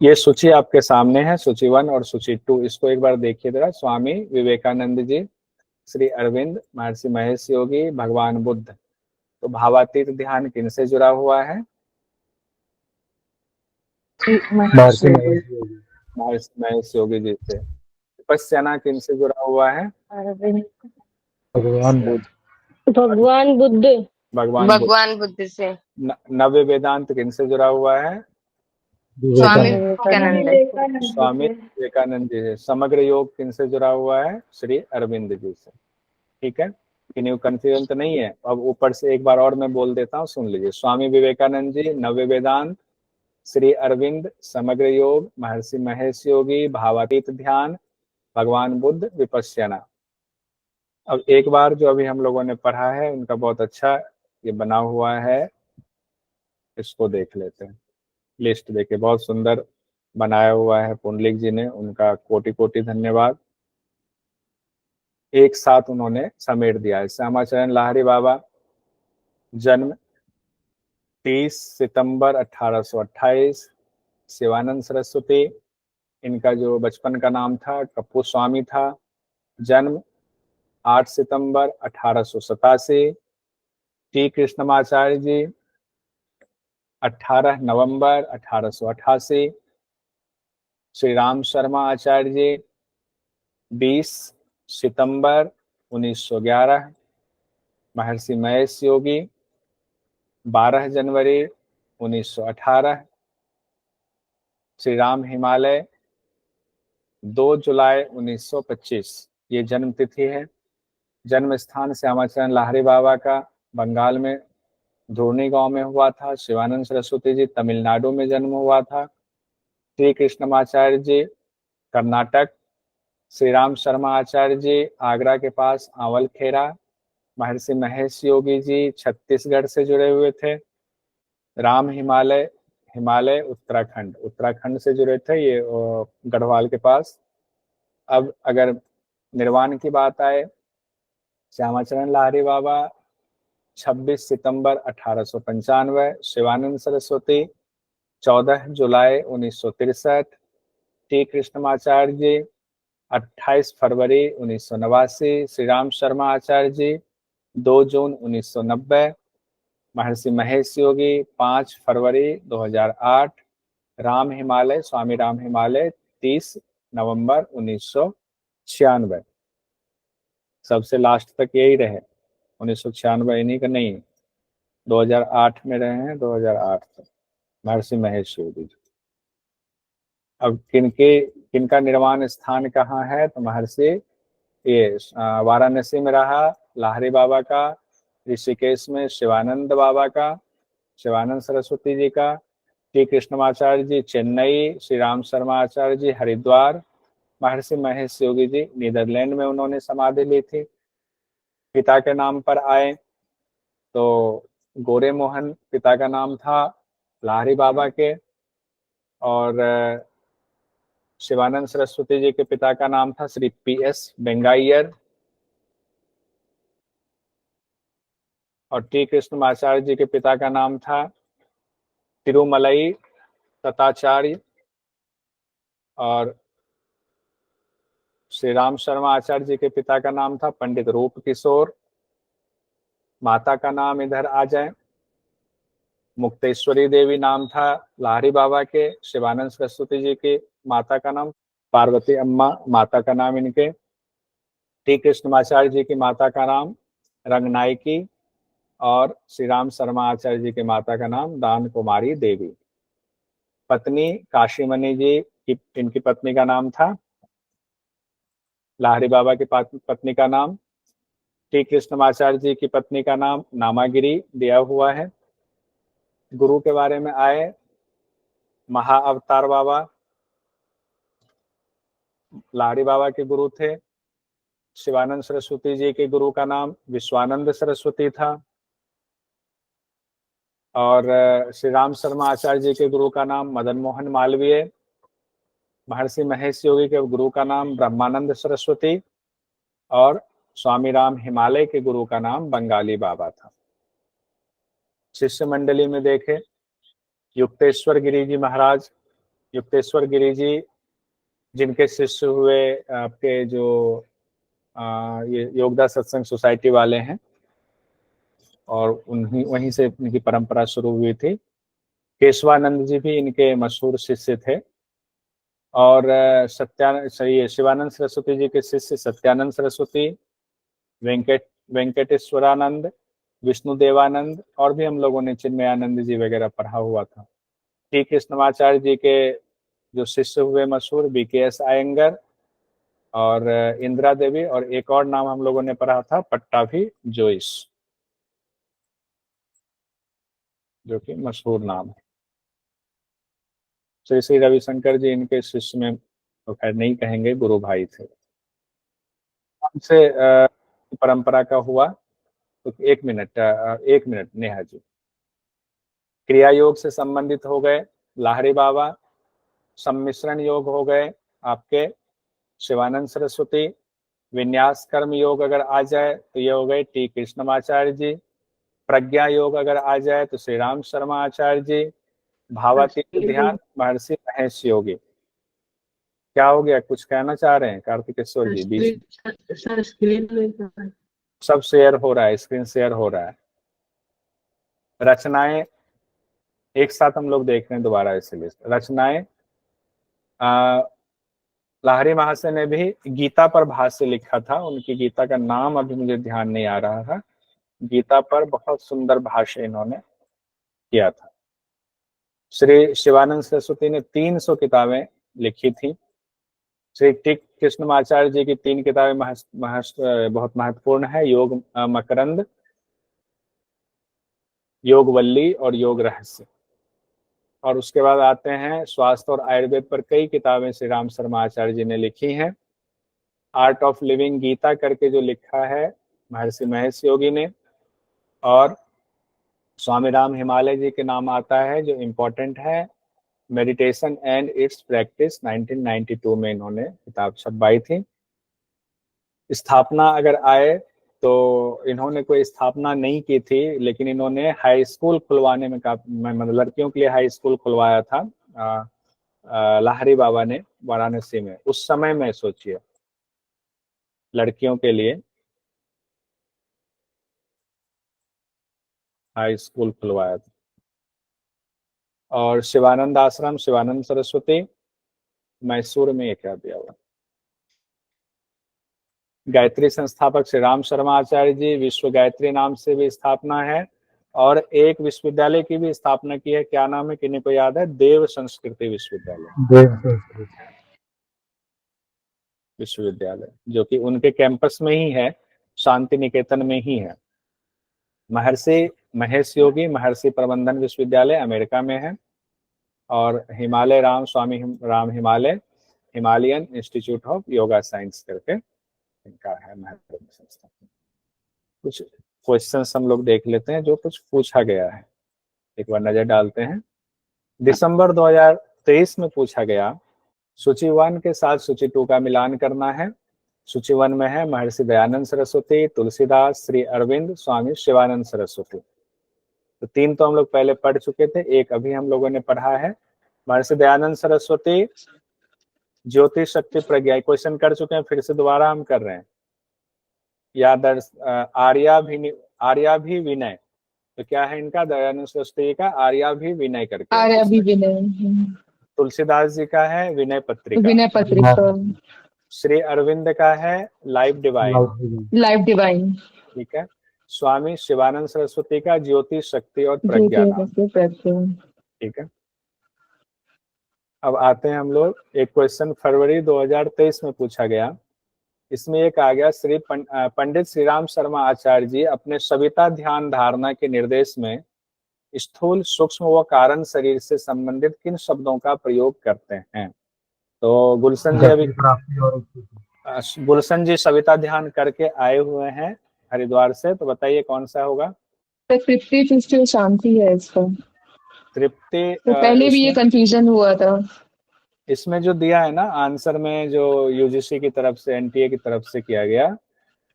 ये सूची आपके सामने है, सूची 1 और सूची 2, इसको एक बार देखिए जरा। स्वामी विवेकानंद जी, श्री अरविंद, महर्षि महेश योगी, भगवान बुद्ध। तो भावातीत ध्यान किनसे जुड़ा हुआ है? महर्षि महेश योगी। महर्षि महेश योगी जी से। विपश्यना किनसे जुड़ा हुआ है? भगवान बुद्ध। भगवान बुद्ध। भगवान बुद्ध। भगवान बुद्ध से। नव्य वेदांत किनसे जुड़ा हुआ है? स्वामी विवेकानंद। विवेकानंद। स्वामी विवेकानंद जी से। समग्र योग किनसे जुड़ा हुआ है? श्री अरविंद जी से। ठीक है, किन्हीं कंफ्यूजन तो नहीं है? अब ऊपर से एक बार और मैं बोल देता हूँ, सुन लीजिए। स्वामी विवेकानंद जी, नव्य वेदांत, श्री अरविंद, समग्र योग, महर्षि महेश योगी, भावातीत ध्यान, भगवान बुद्ध, विपश्यना। अब एक बार जो अभी हम लोगों ने पढ़ा है उनका बहुत अच्छा ये बना हुआ है, इसको देख लेते हैं। लिस्ट देखिए, बहुत सुंदर बनाया हुआ है पुंडलिक जी ने, उनका कोटि कोटि धन्यवाद। एक साथ उन्होंने समेट दिया है। श्यामाचरण लाहिड़ी बाबा, जन्म 30 सितंबर 1828। शिवानंद सरस्वती, इनका जो बचपन का नाम था कप्पू स्वामी था। जन्म 8 सितंबर 1887। टी कृष्णमाचार्य जी, 18 नवंबर 1888। श्री राम शर्मा आचार्य जी 20 सितंबर 1911, महर्षि महेश योगी 12 जनवरी 1918, श्री राम हिमालय 2 जुलाई 1925 ये जन्म तिथि है। जन्म स्थान श्यामाचरण लाहिड़ी बाबा का बंगाल में धूर्नी गांव में हुआ था। शिवानंद सरस्वती जी तमिलनाडु में जन्म हुआ था। श्री कृष्णमाचार्य जी कर्नाटक, श्री राम शर्मा आचार्य जी आगरा के पास आंवलखेड़ा, महर्षि महेश योगी जी छत्तीसगढ़ से जुड़े हुए थे। राम हिमालय हिमालय उत्तराखंड से जुड़े थे, ये गढ़वाल के पास। अब अगर निर्वाण की बात आए, श्यामाचरण लाहिड़ी बाबा 26 सितंबर 1895, शिवानंद सरस्वती 14 जुलाई 1963, टी कृष्णमाचार्य जी 28 फरवरी 1989, श्री राम शर्मा आचार्य जी 2 जून 1990, महर्षि महेश योगी 5 फरवरी 2008, राम हिमालय स्वामी राम हिमालय 30 नवंबर 1996। सबसे लास्ट तक यही रहे, 1996 इन्हीं का नहीं, 2008 में रहे हैं, 2008 तक महर्षि महेश योगी जी। अब किनका निर्वाण स्थान कहाँ है, तो महर्षि ये वाराणसी में रहा लाहिड़ी बाबा का, ऋषिकेश में शिवानंद बाबा का, शिवानंद सरस्वती जी का, टी कृष्णमाचार्य जी चेन्नई, श्री राम शर्मा आचार्य जी हरिद्वार, महर्षि महेश योगी जी नीदरलैंड में उन्होंने समाधि ली थी। पिता के नाम पर आए तो गोरे मोहन पिता का नाम था लाहिड़ी बाबा के, और शिवानंद सरस्वती जी के पिता का नाम था श्री PS बेंगाइयर, और टी कृष्णमाचार्य जी के पिता का नाम था तिरुमलई तताचार्य, और श्री राम शर्मा आचार्य जी के पिता का नाम था पंडित रूप किशोर। माता का नाम इधर आ जाए, मुक्तेश्वरी देवी नाम था लाहिड़ी बाबा के, शिवानंद सरस्वती जी की माता का नाम पार्वती अम्मा माता का नाम इनके, टी कृष्णमाचार्य जी की माता का नाम रंगनायकी, और श्री राम शर्मा आचार्य जी की माता का नाम दान कुमारी देवी। पत्नी काशीमणि जी की, इनकी पत्नी का नाम था, लाहिड़ी बाबा की पत्नी का नाम, टी कृष्णमाचार्य जी की पत्नी का नाम नामागिरी दिया हुआ है। गुरु के बारे में आए, महाअवतार बाबा लाहिड़ी बाबा के गुरु थे। शिवानंद सरस्वती जी के गुरु का नाम विश्वानंद सरस्वती था, और श्री राम शर्मा आचार्य जी के गुरु का नाम मदन मोहन मालवीय, महर्षि महेश योगी के गुरु का नाम ब्रह्मानंद सरस्वती, और स्वामी राम हिमालय के गुरु का नाम बंगाली बाबा था। शिष्य मंडली में देखे, युक्तेश्वर गिरी जी महाराज, युक्तेश्वर गिरी जी जिनके शिष्य हुए आपके जो ये योगदा सत्संग सोसाइटी वाले हैं, और वहीं से इनकी परंपरा शुरू हुई थी। केशवानंद जी भी इनके मशहूर शिष्य थे, और शिवानंद सरस्वती जी के शिष्य सत्यानंद सरस्वती, वेंकटेश्वरानंद, विष्णु देवानंद, और भी हम लोगों ने चिन्मयानंद जी वगैरह पढ़ा हुआ था। टी कृष्णमाचार्य जी के जो शिष्य हुए मशहूर BKS आयंगर और इंदिरा देवी, और एक और नाम हम लोगों ने पढ़ा था पट्टाभी जोइस, जो कि मशहूर नाम है। श्री श्री रविशंकर जी इनके शिष्य में तो खैर नहीं कहेंगे, गुरु भाई थे। हमसे परंपरा का हुआ तो एक मिनट नेहा जी, क्रिया योग से संबंधित हो गए लाहिड़ी बाबा, सम्मिश्रण योग हो गए आपके शिवानंद सरस्वती, विन्यास कर्म योग अगर आ जाए तो ये हो गए टी कृष्णमाचार्य जी, प्रज्ञा योग अगर आ जाए तो श्री राम शर्मा आचार्य जी, भावातीत ध्यान महर्षि महेश योगी। क्या हो गया, कुछ कहना चाह रहे हैं कार्तिकेश्वर जी? बीच सर स्क्रीन सब शेयर हो रहा है, स्क्रीन शेयर हो रहा है। रचनाएं एक साथ हम लोग देख रहे हैं दोबारा, इसलिए रचनाएं लाहिरी महाशय ने भी गीता पर भाष्य लिखा था, उनकी गीता का नाम अभी मुझे ध्यान नहीं आ रहा था। गीता पर बहुत सुंदर भाष्य इन्होंने किया था। श्री शिवानंद सरस्वती ने 300 किताबें लिखी थी। श्री टी कृष्णमाचार्य जी की 3 किताबें बहुत महत्वपूर्ण है, योग मकरंद, योग वल्ली और योग रहस्य। और उसके बाद आते हैं स्वास्थ्य और आयुर्वेद पर कई किताबें श्री राम शर्मा आचार्य जी ने लिखी हैं। आर्ट ऑफ लिविंग गीता करके जो लिखा है महर्षि महेश योगी ने, और स्वामी राम हिमालय जी के नाम आता है जो इम्पोर्टेंट है, मेडिटेशन एंड इट्स प्रैक्टिस, 1992 में इन्होंने किताब छपवाई थी। स्थापना अगर आए तो इन्होंने कोई स्थापना नहीं की थी, लेकिन इन्होंने हाई स्कूल खुलवाने में मतलब लड़कियों के लिए हाई स्कूल खुलवाया था लाहिरी बाबा ने वाराणसी में। उस समय में सोचिए लड़कियों के लिए हाई स्कूल खुलवाया था। और शिवानंद आश्रम, शिवानंद सरस्वती, मैसूर में ये क्या दिया हुआ। गायत्री संस्थापक श्री राम शर्मा आचार्य जी, विश्व गायत्री नाम से भी स्थापना है। और एक विश्वविद्यालय की भी स्थापना की है, क्या नाम है किन्हीं को याद है? देव संस्कृति विश्वविद्यालय, जो कि उनके कैंपस में ही है, शांति निकेतन में ही है। महर्षि महेश योगी महर्षि प्रबंधन विश्वविद्यालय अमेरिका में है। और Himalaya Ram Swami Rama Himalayan institute of yoga science करके इनका है महत्वपूर्ण संस्था। कुछ क्वेश्चंस हम लोग देख लेते हैं जो कुछ पूछा गया है, एक बार नजर डालते हैं। दिसंबर 2023 में पूछा गया, सूची 1 के साथ सूची 2 का मिलान करना है। सूची 1 में है महर्षि दयानंद सरस्वती, तुलसीदास, श्री अरविंद, स्वामी शिवानंद सरस्वती। तो 3 तो हम लोग पहले पढ़ चुके थे, एक अभी हम लोगों ने पढ़ा है। महर्षि दयानंद सरस्वती ज्योति शक्ति प्रज्ञा, क्वेश्चन कर चुके हैं, फिर से दोबारा हम कर रहे हैं। आर्याभि विनय, तो क्या है इनका? दयानंद सरस्वती का आर्याभि करके। आर्याभिविनय। तुलसीदास जी का है विनय पत्रिका। श्री अरविंद का है लाइफ डिवाइन। ठीक है। स्वामी शिवानंद सरस्वती का ज्योति शक्ति और प्रज्ञा। ठीक है। अब आते हैं हम लोग, एक क्वेश्चन फरवरी 2023 में पूछा गया। इसमें एक आ गया, श्री पंडित श्री राम शर्मा आचार्य जी अपने सविता ध्यान धारणा के निर्देश में स्थूल, सूक्ष्म व कारण शरीर से संबंधित किन शब्दों का प्रयोग करते हैं? तो गुलशन जी सविता ध्यान करके आए हुए हैं हरिद्वार से, तो बताइए कौन सा होगा? तृप्ति, तुष्टि और शांति है इसका। तृप्ति, तो पहले भी ये कंफ्यूजन हुआ था। इसमें जो दिया है ना आंसर में, जो यूजीसी की तरफ से, एनटीए की तरफ से किया गया,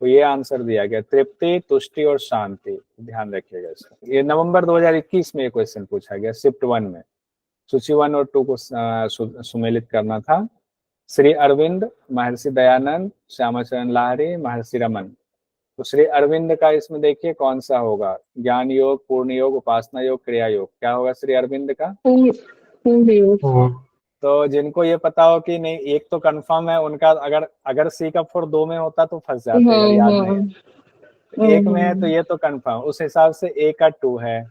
तो ये आंसर दिया गया तृप्ति, तुष्टि और शांति। ध्यान रखिएगा इसका। ये नवंबर 2021 में ये क्वेश्चन पूछा गया, शिफ्ट 1 में। सूची 1 और 2 को सुमेलित करना था। श्री अरविंद, महर्षि दयानंद, श्यामाचरण लाहिरी, महर्षि रमन। तो श्री अरविंद का इसमें देखिए कौन सा होगा? ज्ञान योग, पूर्ण योग, उपासना योग, क्रिया योग। क्या होगा श्री अरविंद का? पूर्ण योग। तो जिनको ये पता हो कि नहीं, एक तो कंफर्म है उनका, अगर सी का 4 2 में होता तो फंस जाते, अगर याद नहीं, तो 1 में है तो ये तो कंफर्म। उस हिसाब से ए का 2 है,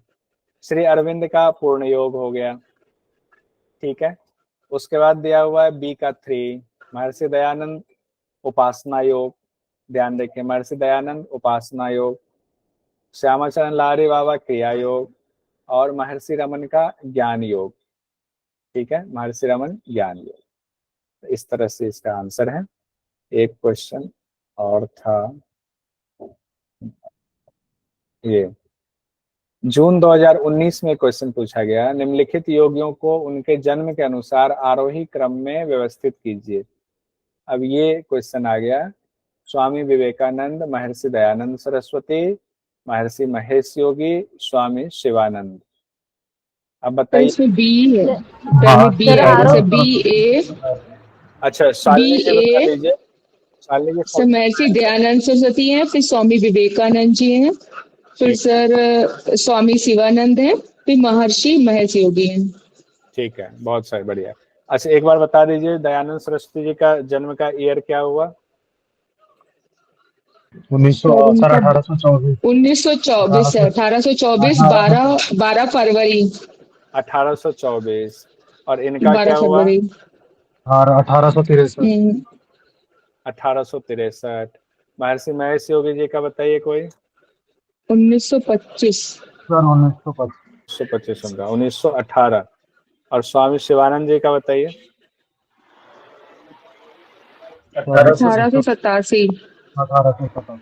श्री अरविंद का पूर्ण योग हो गया। ठीक है। उसके बाद दिया हुआ है बी का 3, महर्षि दयानंद उपासना योग। ध्यान रखें, महर्षि दयानंद उपासना योग, श्यामाचरण लाहिरी बाबा क्रिया योग, और महर्षि रमन का ज्ञान योग। ठीक है, महर्षि रमन ज्ञान योग। तो इस तरह से इसका आंसर है। एक क्वेश्चन और था ये, जून 2019 में क्वेश्चन पूछा गया, निम्नलिखित योगियों को उनके जन्म के अनुसार आरोही क्रम में व्यवस्थित कीजिए। अब ये क्वेश्चन आ गया, स्वामी विवेकानंद, महर्षि दयानंद सरस्वती, महर्षि महेश योगी, स्वामी शिवानंद। अब बताइए। इसमें बी है, पहले बी है, जैसे बी ए। अच्छा, महर्षि दयानंद सरस्वती हैं, फिर स्वामी विवेकानंद जी हैं, फिर सर स्वामी शिवानंद हैं, फिर महर्षि महेश योगी हैं। ठीक है, बहुत सारे, बढ़िया। अच्छा, एक बार बता दीजिए दयानंद सरस्वती जी का जन्म का ईयर क्या हुआ? 1924 1924 है, 1824, 12 फरवरी, 1824। और इनका 12 क्या हुआ? फरवरी। और 1863 1863। महर्षि महेश योगी जी का बताइए कोई। 1925। सर 1925 125 उनका 1918। और स्वामी शिवानंद जी का बताइए। 1887। 1857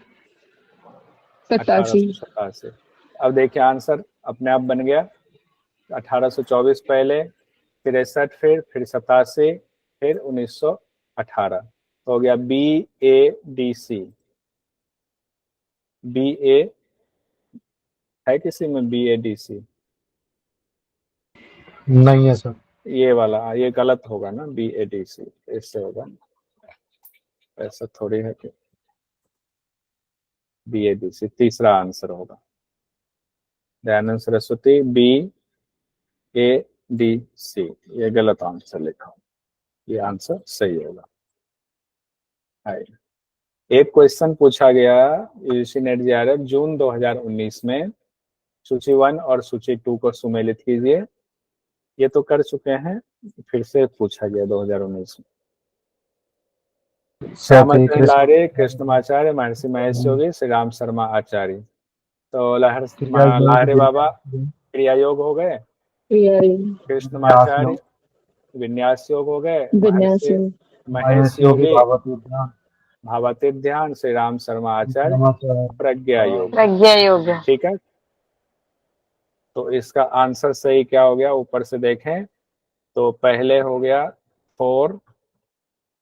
1887। अब देखिए आंसर अपने आप बन गया। 1824 पहले, 63 फिर 87, फिर 1918। तो हो गया BADC। BA है किसी में BADC? नहीं है सर। ये वाला ये गलत होगा ना, BADC इससे होगा, ऐसा थोड़ी है कि BADC तीसरा आंसर होगा। दयानंद सरस्वती BADC, ये गलत आंसर लिखा, ये आंसर सही होगा। हाय। एक क्वेश्चन पूछा गया यूजीसी नेट JRF जून 2019 में, सूची 1 और सूची 2 को सुमेलित कीजिए। ये तो कर चुके हैं, फिर से पूछा गया 2019 में। श्यामाचरण लाहिड़ी, कृष्णमाचार्य, महर्षि महेश योगी, श्री राम शर्मा आचार्य। तो लाहिड़ी बाबा क्रिया योग हो गए, कृष्णमाचार्य विन्यास योग हो गए, विन्यास महर्षि महेश योगी भावातीत ध्यान, श्री राम शर्मा आचार्य प्रज्ञा योग। प्रज्ञा योग। ठीक है, तो इसका आंसर सही क्या हो गया ऊपर से देखें तो पहले हो गया 4,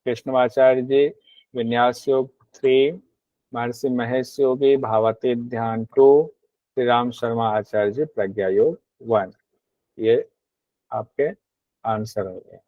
कृष्णमाचार्य जी विन्यास योग 3, महर्षि महेश योगी भावातीत ध्यान 2, श्री राम शर्मा आचार्य जी प्रज्ञा योग 1। ये आपके आंसर हो गए।